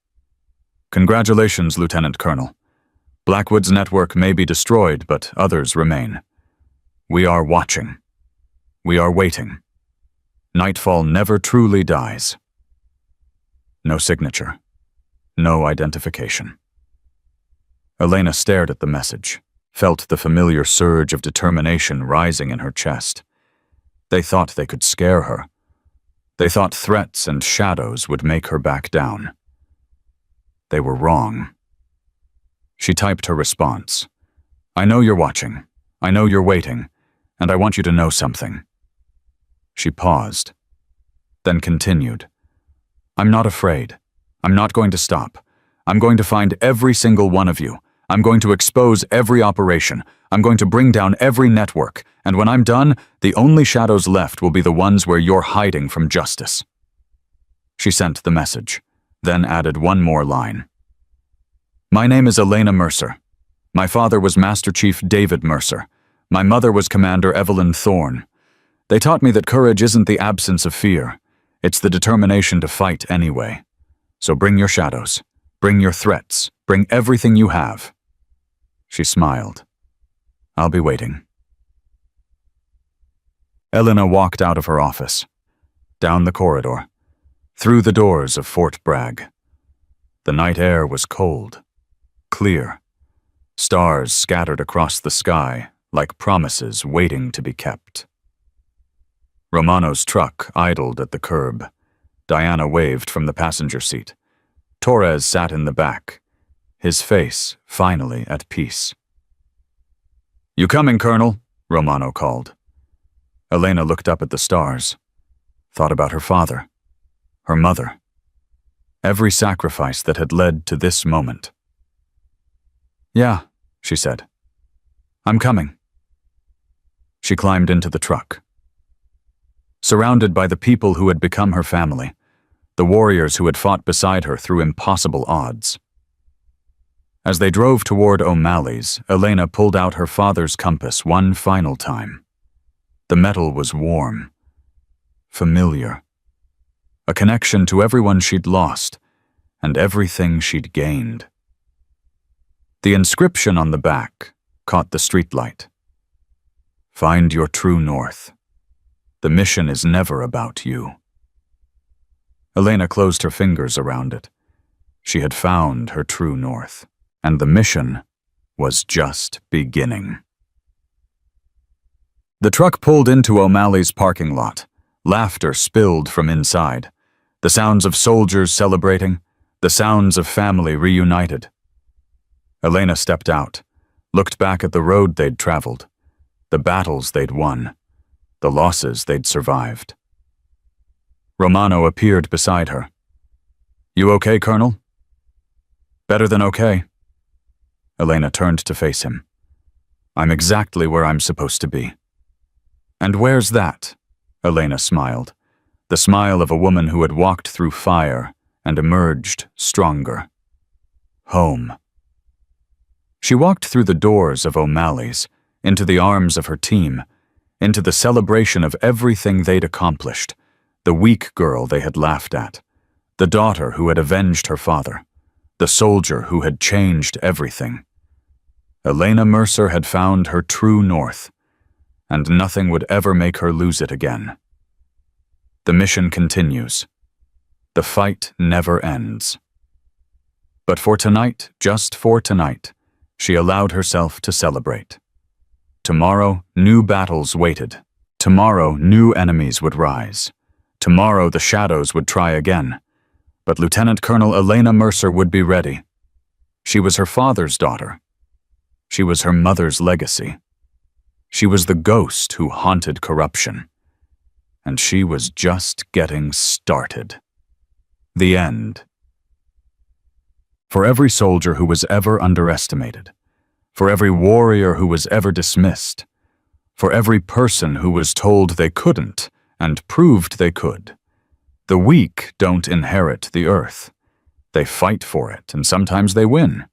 Congratulations, Lieutenant Colonel. Blackwood's network may be destroyed, but others remain. We are watching. We are waiting. Nightfall never truly dies. No signature. No identification. Elena stared at the message, felt the familiar surge of determination rising in her chest. They thought they could scare her. They thought threats and shadows would make her back down. They were wrong. She typed her response. I know you're watching. I know you're waiting. And I want you to know something. She paused, then continued. I'm not afraid. I'm not going to stop. I'm going to find every single one of you. I'm going to expose every operation. I'm going to bring down every network. And when I'm done, the only shadows left will be the ones where you're hiding from justice. She sent the message, then added one more line. My name is Elena Mercer. My father was Master Chief David Mercer. My mother was Commander Evelyn Thorne. They taught me that courage isn't the absence of fear. It's the determination to fight anyway. So bring your shadows. Bring your threats. Bring everything you have. She smiled. I'll be waiting. Elena walked out of her office, down the corridor, through the doors of Fort Bragg. The night air was cold, clear. Stars scattered across the sky like promises waiting to be kept. Romano's truck idled at the curb. Diana waved from the passenger seat. Torres sat in the back, his face finally at peace. You coming, Colonel? Romano called. Elena looked up at the stars, thought about her father, her mother, every sacrifice that had led to this moment. Yeah, she said. I'm coming. She climbed into the truck. Surrounded by the people who had become her family, the warriors who had fought beside her through impossible odds. As they drove toward O'Malley's, Elena pulled out her father's compass one final time. The metal was warm, familiar, a connection to everyone she'd lost and everything she'd gained. The inscription on the back caught the streetlight. Find your true north. The mission is never about you. Elena closed her fingers around it. She had found her true north, and the mission was just beginning. The truck pulled into O'Malley's parking lot. Laughter spilled from inside. The sounds of soldiers celebrating, the sounds of family reunited. Elena stepped out, looked back at the road they'd traveled, the battles they'd won, the losses they'd survived. Romano appeared beside her. You okay, Colonel? Better than okay. Elena turned to face him. I'm exactly where I'm supposed to be. And where's that? Elena smiled, the smile of a woman who had walked through fire and emerged stronger. home. She walked through the doors of O'Malley's, into the arms of her team, into the celebration of everything they'd accomplished, the weak girl they had laughed at, the daughter who had avenged her father, the soldier who had changed everything. Elena Mercer had found her true north, and nothing would ever make her lose it again. The mission continues. The fight never ends. But for tonight, just for tonight, she allowed herself to celebrate. Tomorrow, new battles waited. Tomorrow, new enemies would rise. Tomorrow, the shadows would try again. But Lieutenant Colonel Elena Mercer would be ready. She was her father's daughter. She was her mother's legacy. She was the ghost who haunted corruption. And she was just getting started. The end. For every soldier who was ever underestimated, for every warrior who was ever dismissed, for every person who was told they couldn't and proved they could, the weak don't inherit the earth. They fight for it, and sometimes they win.